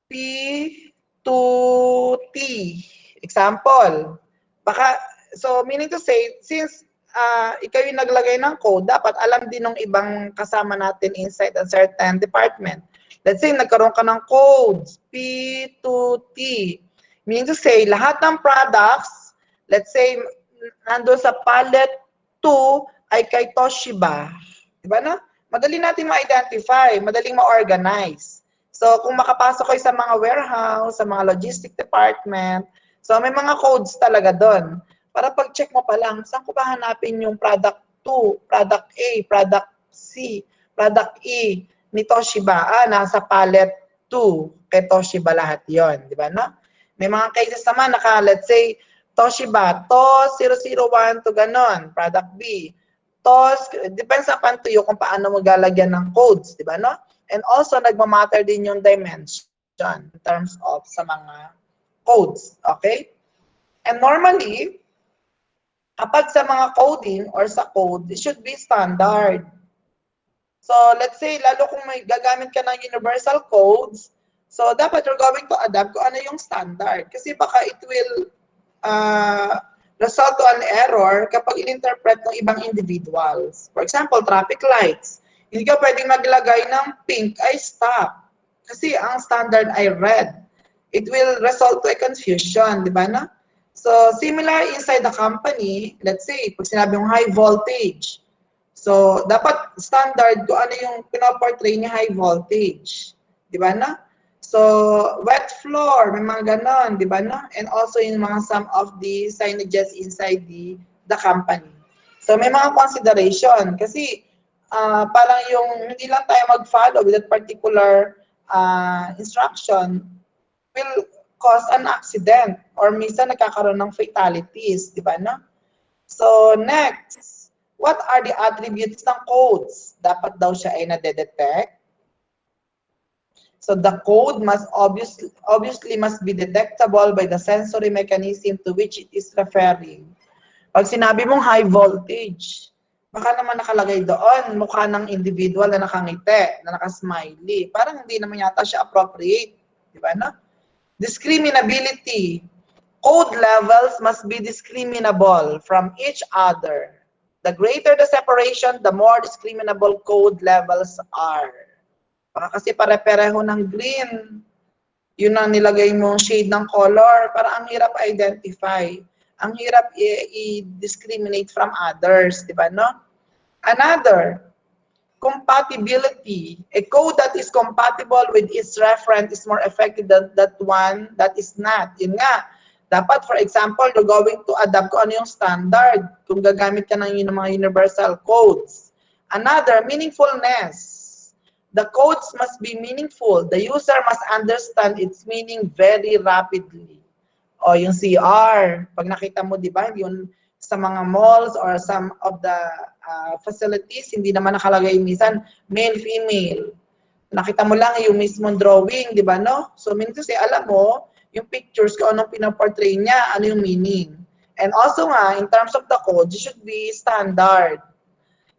P to T. Example. So meaning to say, since ikaw yung naglagay ng code, dapat alam din ng ibang kasama natin inside a certain department. Let's say, nagkaroon ka ng codes, P to T. Meaning to say, lahat ng products, let's say, nandun sa pallet 2 ay kay Toshiba. Diba na? Madali natin ma-identify, madaling ma-organize. So, kung makapasok kayo sa mga warehouse, sa mga logistic department, so may mga codes talaga doon. Para pag-check mo pa lang, saan ko ba hanapin yung product 2, product A, product C, product E ni Toshiba? Nasa pallet 2 kay Toshiba lahat yon, di ba? No? May mga cases naman let's say, Toshiba, TOS 001 to ganon, product B. TOS, depends upon to you kung paano maglalagyan ng codes, di ba? No? And also, nagmamatter din yung dimension in terms of sa mga codes, okay? And normally, kapag sa mga coding or sa code, it should be standard. So, let's say, lalo kung may gagamit ka ng universal codes, so dapat you're going to adapt kung ano yung standard. Kasi baka it will result to an error kapag in-interpret ng ibang individuals. For example, traffic lights. Hindi ka pwedeng maglagay ng pink ay stop. Kasi ang standard ay red. it will result to a confusion, di ba na? So, similar inside the company, let's say, pag sinabi yung high voltage, so, dapat standard kung ano yung pinoportray niya high voltage. Di ba na? So, wet floor, may mga ganon, di ba na? And also yung mga some of the signages inside the company. So, may mga consideration kasi parang yung hindi lang tayo mag-follow with that particular instruction will cause an accident or minsan nagkakaroon ng fatalities, di ba na? So, next, what are the attributes ng codes? Dapat daw siya ay nade-detect. So, the code must obviously must be detectable by the sensory mechanism to which it is referring. Pag sinabi mong high voltage, baka naman nakalagay doon, mukha ng individual na nakangiti, na nakasmiley. Parang hindi naman yata siya appropriate. Di ba na? Discriminability. Code levels must be discriminable from each other. The greater the separation, the more discriminable code levels are. Baka kasi pare-pareho ng green. Yun ang nilagay mong shade ng color. Para ang hirap identify. Ang hirap i-discriminate from others. Di ba, no? Another, compatibility. A code that is compatible with its referent is more effective than that one that is not. Yun nga. Dapat, for example, you're going to adapt kung ano yung standard. Kung gagamit ka ng mga universal codes. Another, meaningfulness. The codes must be meaningful. The user must understand its meaning very rapidly. O yung CR, pag nakita mo, di ba, yun sa mga malls or some of the facilities, hindi naman nakalagay minsan male, female. Nakita mo lang yung mismong drawing, di ba, no? So, minsan kasi alam mo, yung pictures, kung anong pinaportray niya, ano yung meaning. And also nga, in terms of the code, it should be standard.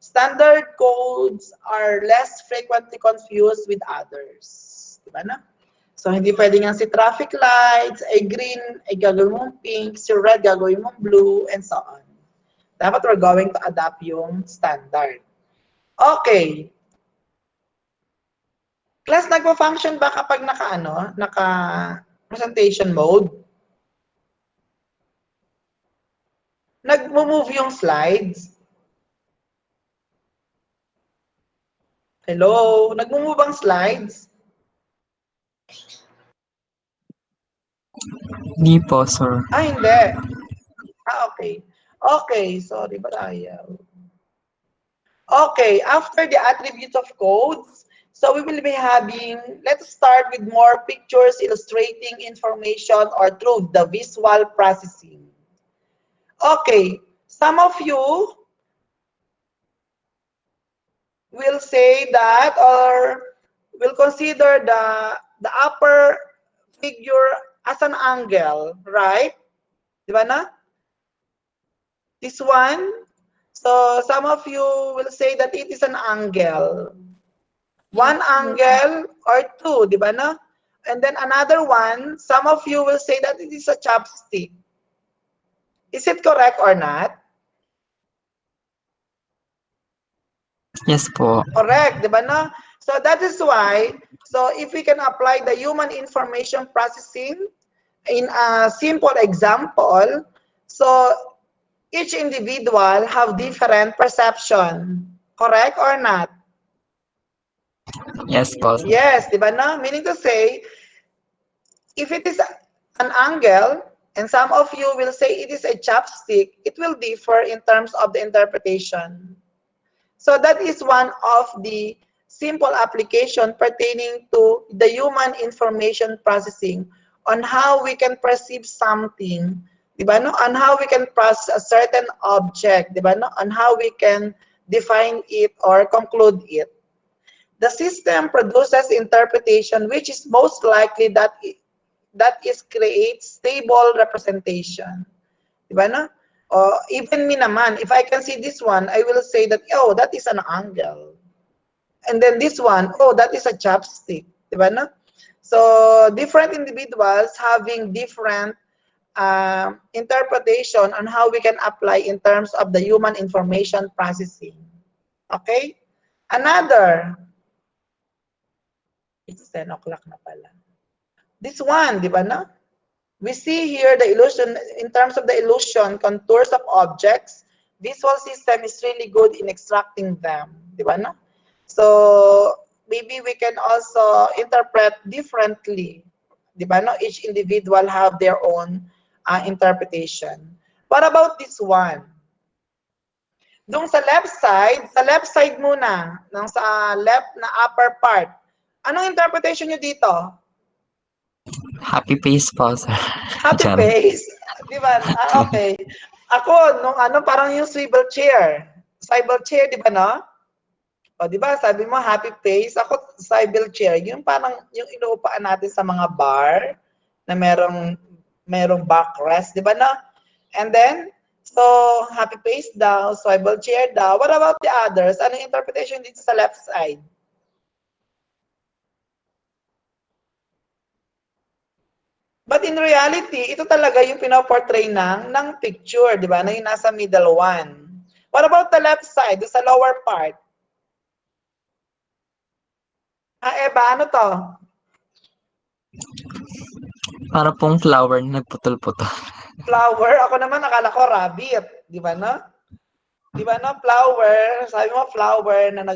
Standard codes are less frequently confused with others. Diba na? So, hindi pwedeng nga si traffic lights, ay green, ay gagawin mong pink, si red, gagawin mong blue, and so on. Dapat we're going to adapt yung standard. Okay. Class, nagpo-function ba kapag naka presentation mode? Nagmo-move yung slides? Hello? Nagmo-move ang slides? Hindi po, sir. Hindi. Okay. Okay, sorry, ayaw. Okay, after the attributes of codes, so we will be having, let's start with more pictures illustrating information or through the visual processing. Okay, some of you will say that or will consider the upper figure as an angle, right? Di ba na? This one. So some of you will say that it is an angle. One angle or two, di ba na? And then another one, some of you will say that it is a chopstick. Is it correct or not? Yes po. Correct, di ba na? So that is why, so if we can apply the human information processing in a simple example, so each individual have different perception. Correct or not? Yes po. Yes, di ba na? Meaning to say, if it is an angle, and some of you will say it is a chopstick, it will differ in terms of the interpretation. So that is one of the simple application pertaining to the human information processing on how we can perceive something, di ba, no? On how we can process a certain object, di ba, no? On how we can define it or conclude it. The system produces interpretation which is most likely that is creates stable representation. Di ba, no? Even me naman, if I can see this one, I will say that, oh, that is an angle. And then this one, oh, that is a chopstick. Di ba, no? So, different individuals having different interpretation on how we can apply in terms of the human information processing. Okay? Another. It's 10 o'clock na pala. This one, di ba na? We see here the illusion, in terms of the illusion, contours of objects, visual system is really good in extracting them, di ba na? So, maybe we can also interpret differently, di ba no? Each individual have their own interpretation. What about this one? Doon sa left side muna, ng sa left na upper part, anong interpretation nyo dito? Happy face po, sir. Happy Charot. face. Di ba? Okay. Ako, nung parang yung swivel chair. Swivel chair, di ba no? O, di ba? Sabi mo, happy face. Ako, swivel chair. Yung parang, yung inuupaan natin sa mga bar na merong backrest, di ba no? And then, so, happy face daw, swivel chair daw. What about the others? Anong interpretation dito sa left side? But in reality, ito talaga yung pinoportray ng picture, di ba? Na yung nasa middle one. What about the left side, sa lower part? Eva, ano to? Para pong flower na nagputol-putol. Flower? Ako naman, akala ko rabbit. Di ba no? Di ba no? Flower, sabi mo flower na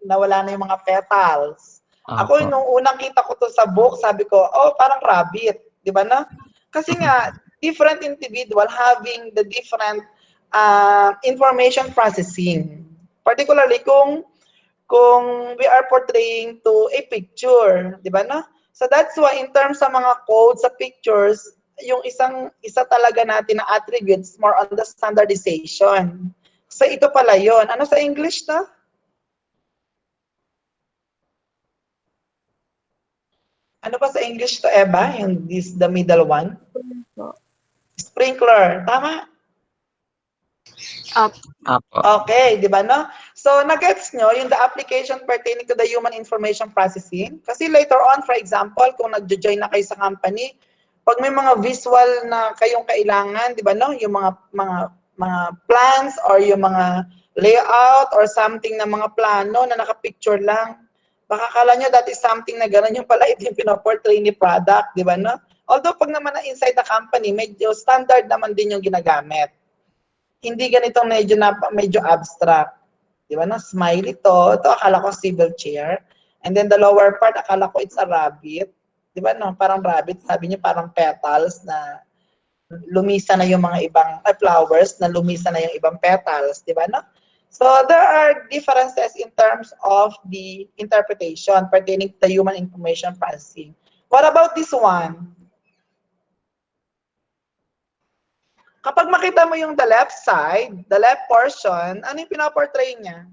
nawala na yung mga petals. Ako, Opo. nung unang kita ko to sa book, sabi ko, oh, parang rabbit. Di ba na? Kasi nga, different individual having the different information processing. Particularly kung we are portraying to a picture. Di ba na? So that's why in terms sa mga codes sa pictures, yung isa talaga natin na attributes more on the standardization. So ito pala yon. Ano sa English na? Ano pa sa English to, Eva? Yung the middle one? Sprinkler. Tama? Up. Opo. Okay, di ba no? So, nag-gets nyo yung the application pertaining to the human information processing? Kasi later on, for example, kung nag-join na kayo sa company, pag may mga visual na kayong kailangan, di ba no? Yung mga plans or yung mga layout or something na mga plano na naka-picture lang, baka kala nyo that is something na gano'n yung pala ito yung pinoportray ni product, di ba no? Although pag naman na inside the company, medyo standard naman din yung ginagamit. Hindi ganito medyo abstract. Di ba na? Smiley to. Ito akala ko civil chair. And then the lower part, akala ko it's a rabbit. Di ba no? Parang rabbit. Sabi niya parang petals na lumisa na yung mga ibang flowers na lumisa na yung ibang petals. Di ba no? So there are differences in terms of the interpretation pertaining to the human information processing. What about this one? Kapag makita mo yung the left side, the left portion, ano yung pinaportray niya?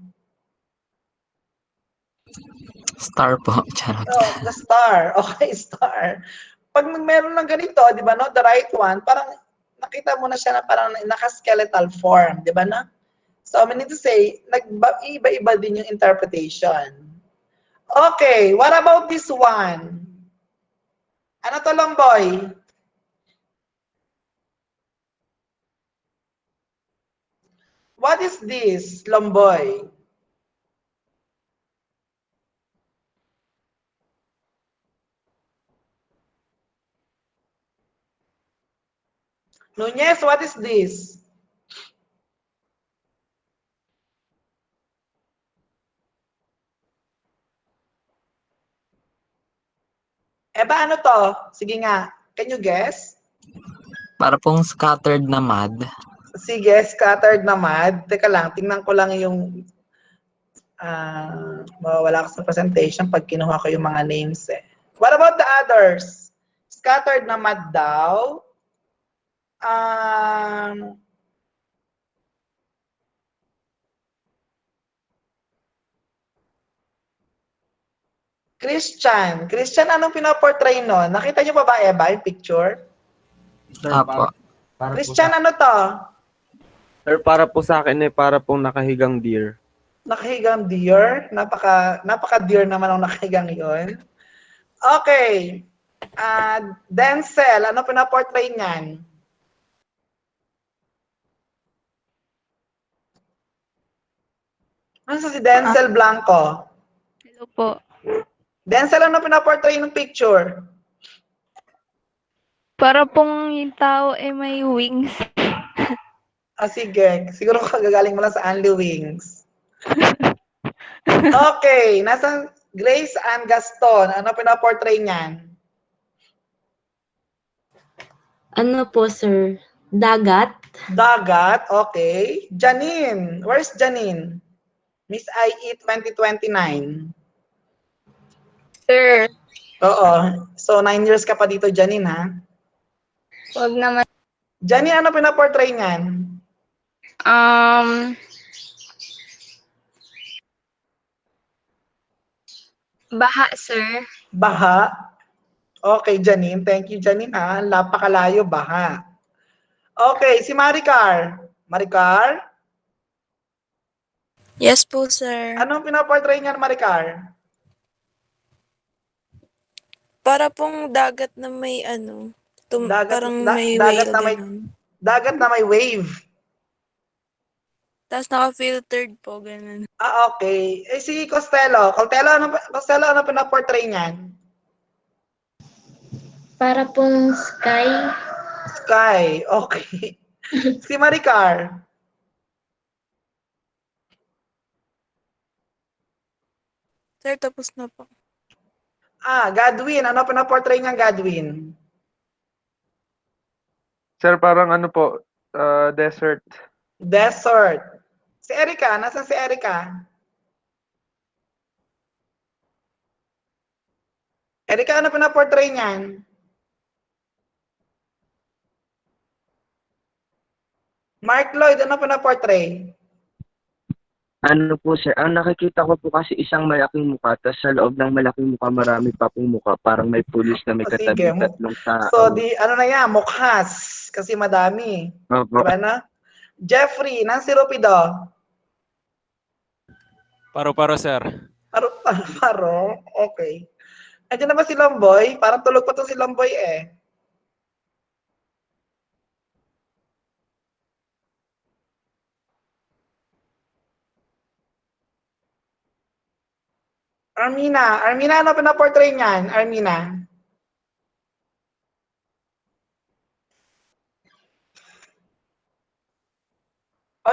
Star po. Charot. Oh, the star. Okay, star. Pag meron ng ganito, di ba no, the right one, parang nakita mo na siya na parang naka-skeletal form, di ba na? So, I mean to say, iba-iba din yung interpretation. Okay, what about this one? Ano to, Lomboy? What is this, Lomboy? Nunez, what is this? Eba, ano to? Sige nga. Can you guess? Para pong scattered na mud. Sige, scattered na mud. Teka lang, tingnan ko lang yung mawawala ko sa presentation pag kinuha ko yung mga names eh. What about the others? Scattered na mud daw. Christian, anong pinaportray no? Nakita niyo pa ba, Eva, yung picture? Sir, Opo. para po Christian, sa, ano to? sir, para po sa akin para pong nakahigang deer. Nakahigang deer? Napaka deer naman ang nakahigang yon. Okay. Denzel, ano pinaportray niyan? Ano si Denzel Blanco? Hello po. Denzel, ano pinaportray ng picture? Para pong yung tao ay may wings. Sige. Siguro kagagaling mo lang sa Only Wings. Okay. Nasaan Grace and Gaston? Ano pinaportray niyan? Ano po, sir? Dagat? Dagat. Okay. Janine. Where's Janine? Miss IE 2029. Sir, Oo. So, 9 years ka pa dito, Janine, ha? wag naman. Janine, ano pinaportray niyan? Um, Baha, sir. Baha. Okay, Janine. Thank you, Janine, ha? Napakalayo, baha. Okay, si Maricar. Maricar? Yes po, sir. Anong pinaportray niyan, Maricar? Para pong dagat na may parang may Dagat whale, na may ganun. dagat na may wave. Tapos naka-filtered po, ganun. Okay. Si Costello. Costello, ano pinaportray niyan? Para pong sky? Sky. Okay. Si Maricar. Sir, tapos na po. Godwin. Ano pinaportray niyan, Godwin? Sir, parang ano po, desert. Desert. Si Erica. Nasaan si Erica? Erica, ano pinaportray niyan? Mark Lloyd, ano pinaportray? Ano po sir, ang nakikita ko po kasi isang malaking mukha, tapos sa loob ng malaking mukha marami pa pong mukha, parang may pulis na may Sige. katabi tatlong So, tao. ano na yan? Mukhas. Kasi madami. Opo. Diba na? Jeffrey, nang si Rupido. Paro-paro, sir. Paro. Okay. Andiyan na ba si Lomboy? Parang tulog pa to si Lomboy eh. Armina. Armina, ano pinaportray niyan? Armina.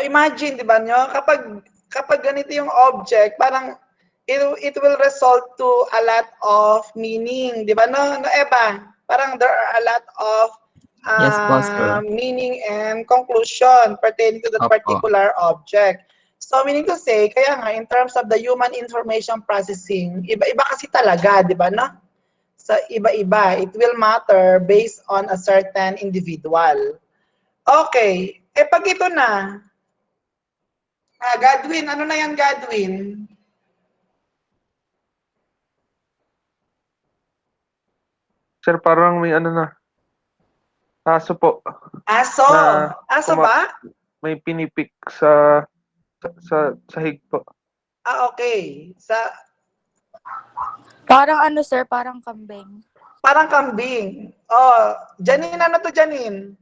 Imagine, di ba nyo? Kapag ganito yung object, parang it will result to a lot of meaning. Di ba no? No, Eva? Parang there are a lot of Yes po, sir. meaning and conclusion pertaining to that Opo. particular object. So, meaning to say, kaya nga, in terms of the human information processing, iba-iba kasi talaga, di ba no? Sa iba-iba, it will matter based on a certain individual. Okay. Pag ito na, Godwin, ano na yan, Godwin? Sir, parang may ano na. Aso po. Aso. Na Aso ba? May pinipik sa sahig po. Okay. Parang ano, sir, parang kambing. Parang kambing. Janine, ano to, Janine?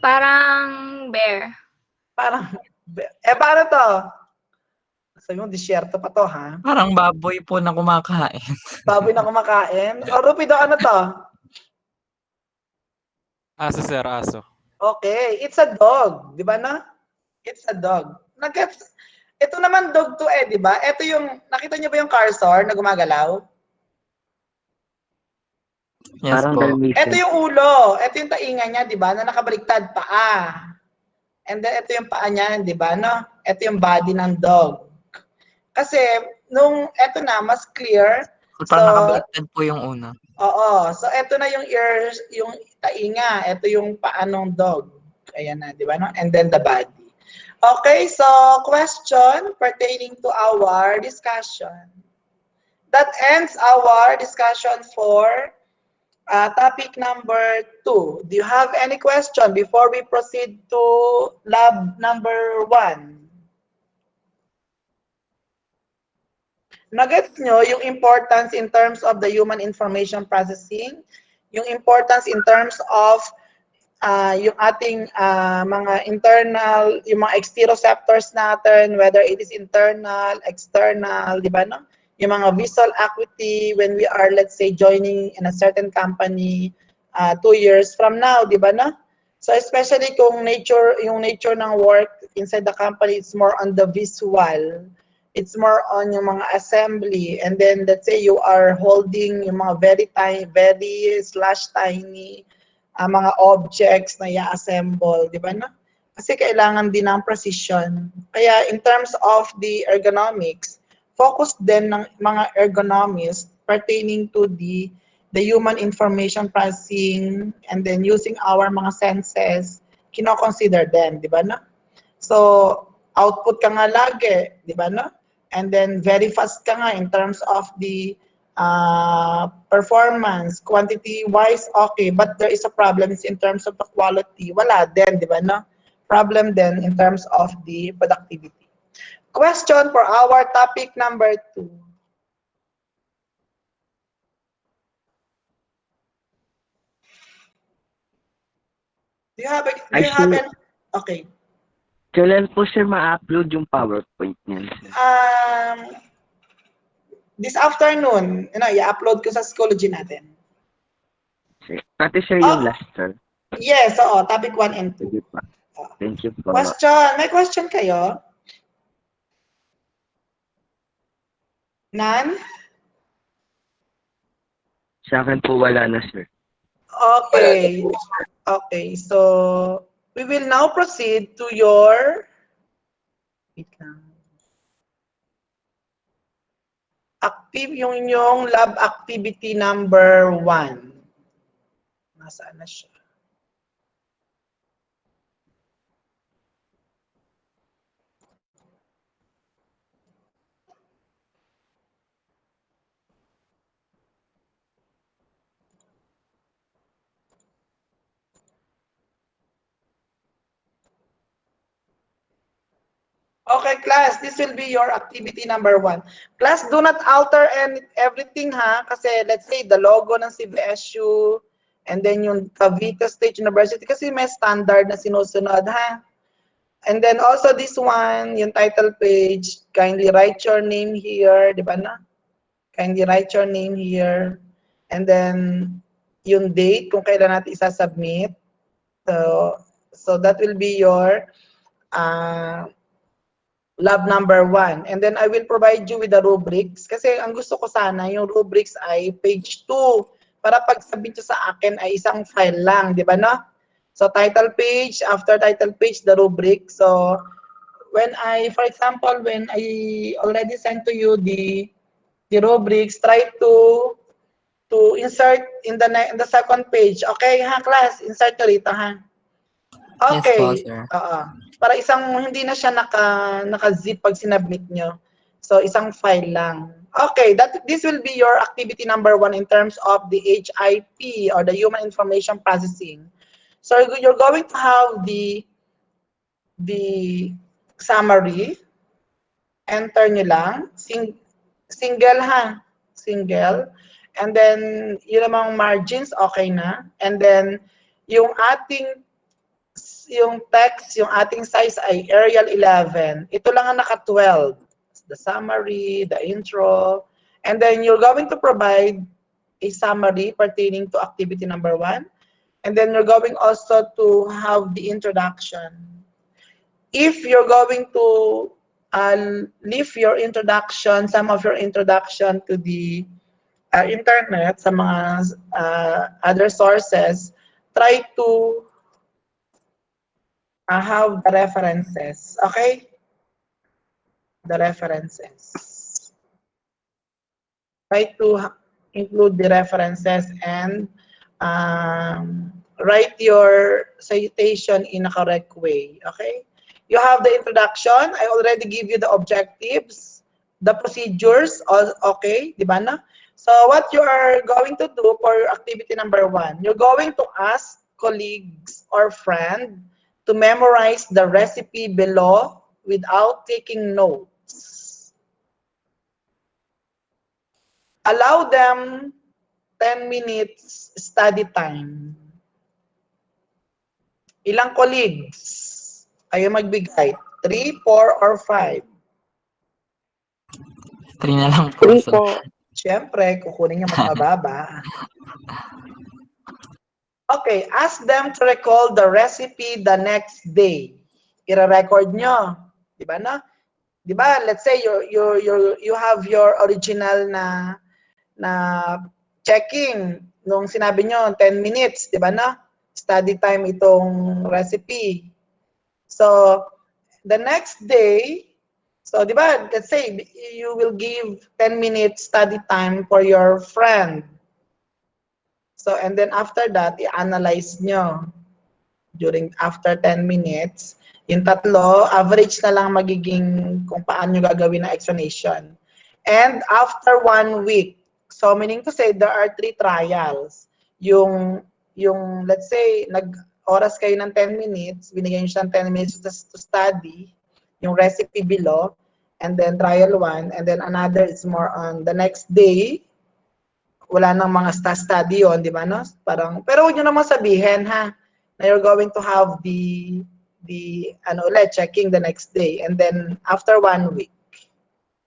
Parang bear. Paano to? Sabi mo, disyerto pa to, ha? Parang baboy po na kumakain. Baboy na kumakain. Rupido, ano to? Aso, sir, aso. Okay. It's a dog. Di ba na? It's a dog. Ito naman dog to di ba? Ito yung, nakita niyo ba yung cursor na gumagalaw? Yes Parang po. Dalmatian. Ito yung ulo. Ito yung tainga niya, di ba? Na nakabaliktad, paa. And then, ito yung paa niya, di ba? No? Ito yung body ng dog. Kasi, ito na, mas clear. Parang nakabaliktad po yung una. Oo. So, ito na yung ears, yung tainga. Ito yung paa ng dog. Ayan na, di ba? No? And then, the body. Okay, so, question pertaining to our discussion. That ends our discussion for topic number 2. Do you have any question before we proceed to lab number 1? Nagets nyo yung importance in terms of the human information processing, yung importance in terms of yung ating mga internal, yung mga exteroceptors natin, whether it is internal, external, di ba no? yung mga visual acuity when we are, let's say, joining in a certain company 2 years from now, di ba na? So especially kung yung nature ng work inside the company, it's more on the visual. It's more on yung mga assembly. And then let's say you are holding yung mga very tiny, very slash tiny mga objects na i-assemble, di ba na? Kasi kailangan din ng precision. Kaya in terms of the ergonomics, focus din ng mga ergonomists pertaining to the human information processing and then using our mga senses, kino-consider din, di ba na? So, output ka nga lagi, di ba na? And then very fast ka nga in terms of the performance, quantity-wise, okay, but there is a problem in terms of the quality. Wala din, di ba na? Problem then in terms of the productivity. Question for our topic number 2. Do you have an okay. Kailan po sir ma-upload yung PowerPoint niyan? This afternoon, i-upload ko sa Schoology natin. Pati sir yung last sir. Yes, oo, topic 1 and 2. Sige pa. Thank you po. Question, may question kayo? Nan? Sa akin po wala na sir. Okay. Okay, so we will now proceed to your yung inyong lab activity number 1. Nasaan na siya? Okay, class, this will be your activity number 1. Class, do not alter everything ha, kasi let's say the logo ng CBSU and then yung Cavite State University kasi may standard na sinusunod ha. And then also this one, yung title page, kindly write your name here, di ba na? Kindly write your name here. And then yung date kung kailan natin isa-submit. So that will be your lab number 1. And then I will provide you with the rubrics. Kasi ang gusto ko sana, yung rubrics ay page 2. Para pag submit nyo sa akin ay isang file lang, di ba no? So title page, after title page, the rubric. So when for example, when I already sent to you the rubrics, try to insert in the second page. Okay ha, class? Insert nyo rito ha. Okay. Yes po, sir. Para hindi na siya naka-zip pag sinubmit nyo. So, isang file lang. Okay, this will be your activity number 1 in terms of the HIP or the Human Information Processing. So, you're going to have the summary. Enter nyo lang. Single ha. Single. And then, yun namang margins, okay na. And then, yung text, yung ating size ay Arial 11. Ito lang ang naka-12. The summary, the intro, and then you're going to provide a summary pertaining to activity number 1. And then you're going also to have the introduction. If you're going to leave your introduction, some of your introduction to the internet, sa mga other sources, try to have the references, okay? The references. Try to include the references and write your citation in a correct way, okay? You have the introduction. I already give you the objectives, the procedures, okay, di ba na? So what you are going to do for activity number 1, you're going to ask colleagues or friends to memorize the recipe below without taking notes. Allow them 10 minutes study time. Ilang colleagues kayo magbigay? 3, 4, or 5? 3 na lang po, 3 sir. po. Siyempre, kukunin niya mas mababa. Okay, ask them to recall the recipe the next day. Ira-record nyo. Di ba na? Di ba, let's say you have your original na checking nung sinabi nyo 10 minutes, di ba na? Study time itong recipe. So, the next day, so di ba, let's say you will give 10 minutes study time for your friend. So, and then after that, i-analyze nyo after 10 minutes. Yung tatlo, average na lang magiging kung paano nyo gagawin na explanation. And after 1 week, so meaning to say, there are 3 trials. Yung let's say, nag-oras kayo ng 10 minutes, binigyan nyo siya ng 10 minutes to study, yung recipe below, and then trial 1, and then another is more on the next day, wala nang mga study yun, di ba, no? Parang, pero huwag nyo naman sabihin, ha, na you're going to have the checking the next day, and then after 1 week,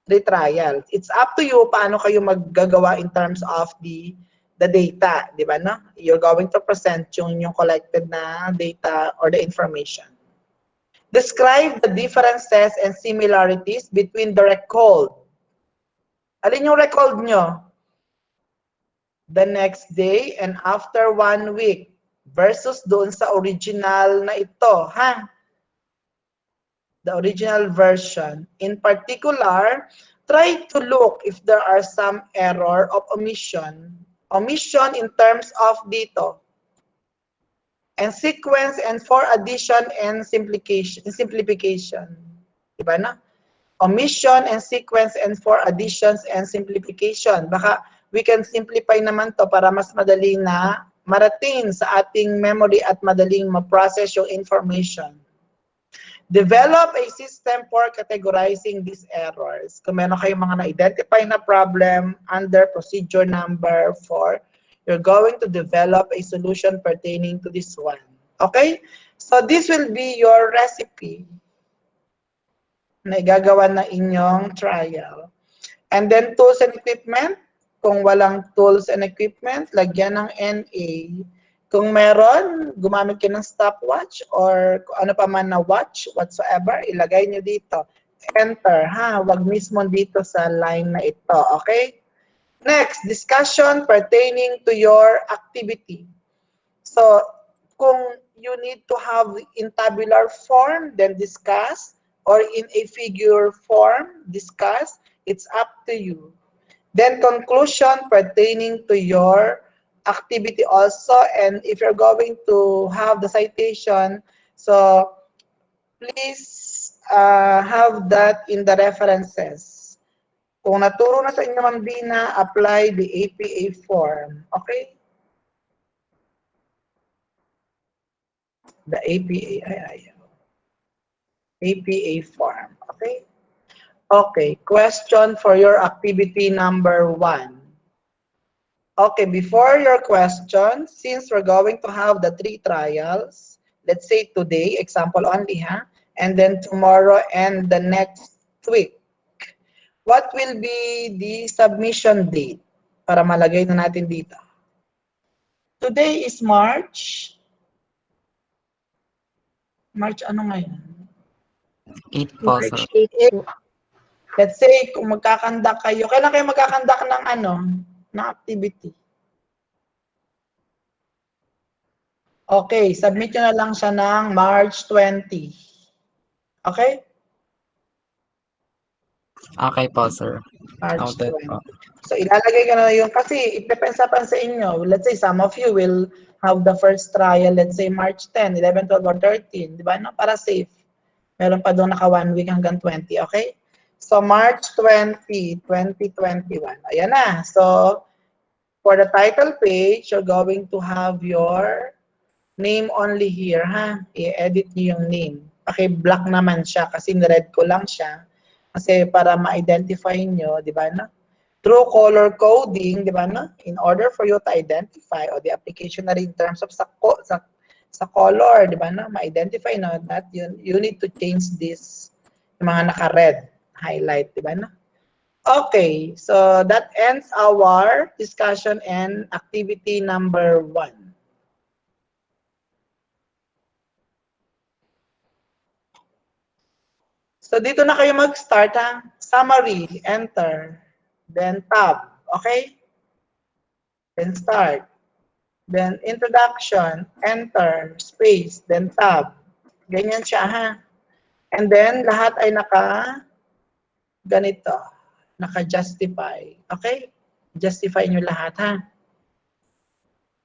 retrial. It's up to you paano kayo maggagawa in terms of the data, di ba, no? You're going to present yung collected na data or the information. Describe the differences and similarities between the recalled. Alin yung recalled nyo? The next day and after 1 week versus doon sa original na ito, ha? The original version. In particular, try to look if there are some error of omission. Omission in terms of dito. And sequence and for addition and simplification. Diba na? Omission and sequence and for additions and simplification. Baka we can simplify naman to para mas madali na marating sa ating memory at madaling ma-process yung information. Develop a system for categorizing these errors. Kung meron kayong mga na-identify na problem under procedure number 4, you're going to develop a solution pertaining to this one. Okay? So this will be your recipe na igagawa na inyong trial. And then tools and equipment, kung walang tools and equipment, lagyan ng NA. Kung meron, gumamit kayo ng stopwatch or ano pa man na watch, whatsoever, ilagay nyo dito. Enter, ha? Wag mismo dito sa line na ito, okay? Next, discussion pertaining to your activity. So, kung you need to have in tabular form, then discuss, or in a figure form, discuss, it's up to you. Then conclusion pertaining to your activity also, and if you're going to have the citation, so please have that in the references. Kung naturo na sa inyo, Ma'am Dina, apply the APA form. Okay? The APA, APA form. Okay? Okay, question for your activity number 1. Okay, before your question, since we're going to have the 3 trials, let's say today, example only, ha? And then tomorrow and the next week. What will be the submission date? Para malagay na natin dito. Today is March. March ano ngayon? 8 po, sir. March 8 po. Let's say, kung magkakandak kayo, kailan kayo magkakandak ng ng activity? Okay, submit nyo na lang siya ng March 20. Okay? Okay po, sir. March Noted 20. po. So, ilalagay ka na yun kasi it depends upon sa inyo. Let's say some of you will have the first trial, let's say March 10, 11, 12, or 13. Di ba? No? Para safe. Meron pa doon naka 1 week hanggang 20. Okay? So, March 20, 2021. Ayan na. So, for the title page, you're going to have your name only here, ha? I-edit niyo yung name. Paki-black naman siya kasi red ko lang siya. Kasi para ma-identify nyo, di ba na? Through color coding, di ba na? In order for you to identify or the application na rin in terms of sa color, di ba na? Ma-identify na that you need to change this, yung mga naka-red highlight, di ba na? Okay, so that ends our discussion and activity number 1. So dito na kayo mag-start ha. Summary, enter. Then tab, okay? Then start. Then introduction, enter, space, then tab. Ganyan siya ha. And then lahat ay ganito. Naka-justify. Okay? Justify nyo lahat ha.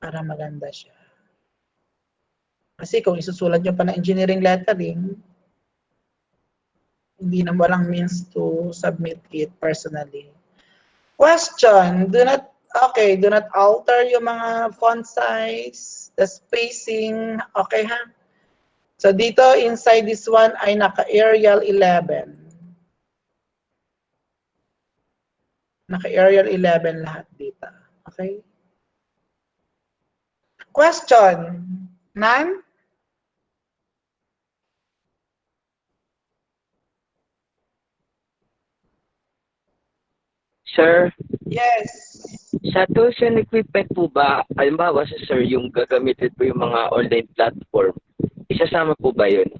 Para maganda siya. Kasi kung isusulat nyo pa ng engineering lettering, hindi na walang means to submit it personally. Question, do not alter yung mga font size, the spacing, okay ha? So dito, inside this one ay naka-Arial 11. Naka-Arial 11 lahat dito. Okay? Question, none? Sir, Yes. sa tools and equipment po ba, halimbawa sa sir, yung gagamitin po yung mga online platform, isasama po ba yun?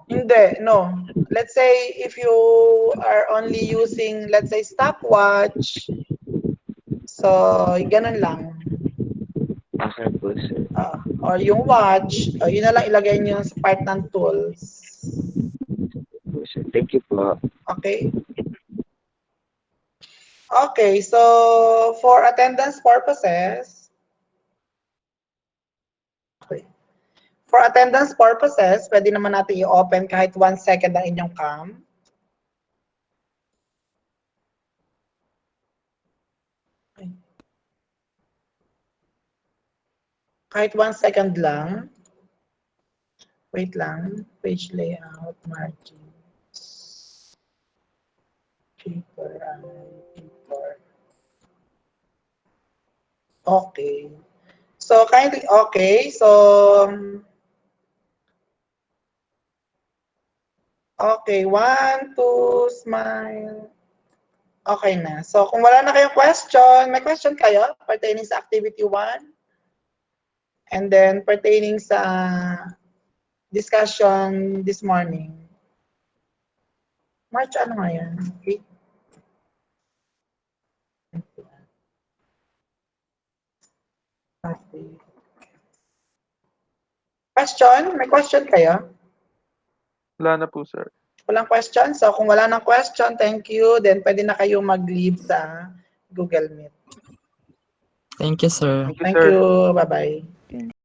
Hindi, no. Let's say if you are only using, let's say, stopwatch, so ganun lang. Okay po, sir. Or yung watch, yun na lang ilagay nyo sa part ng tools. Po, sir. Thank you po. Okay? Okay, so for attendance purposes, pwede naman natin i-open kahit 1 second ang inyong cam. Kahit 1 second lang. Wait lang. Page layout, margins. Paper. Okay. So, kindly, okay. So, okay. 1, 2, smile. Okay na. So, kung wala na kayong question, may question kayo pertaining sa activity 1? And then, pertaining sa discussion this morning. March, ano nga yan? 8? Question? May question kayo? Wala na po, sir. Walang question? So, kung wala ng question, thank you. Then, pwede na kayong mag-leave sa Google Meet. Thank you, sir. Thank you, Thank sir. you. Bye-bye.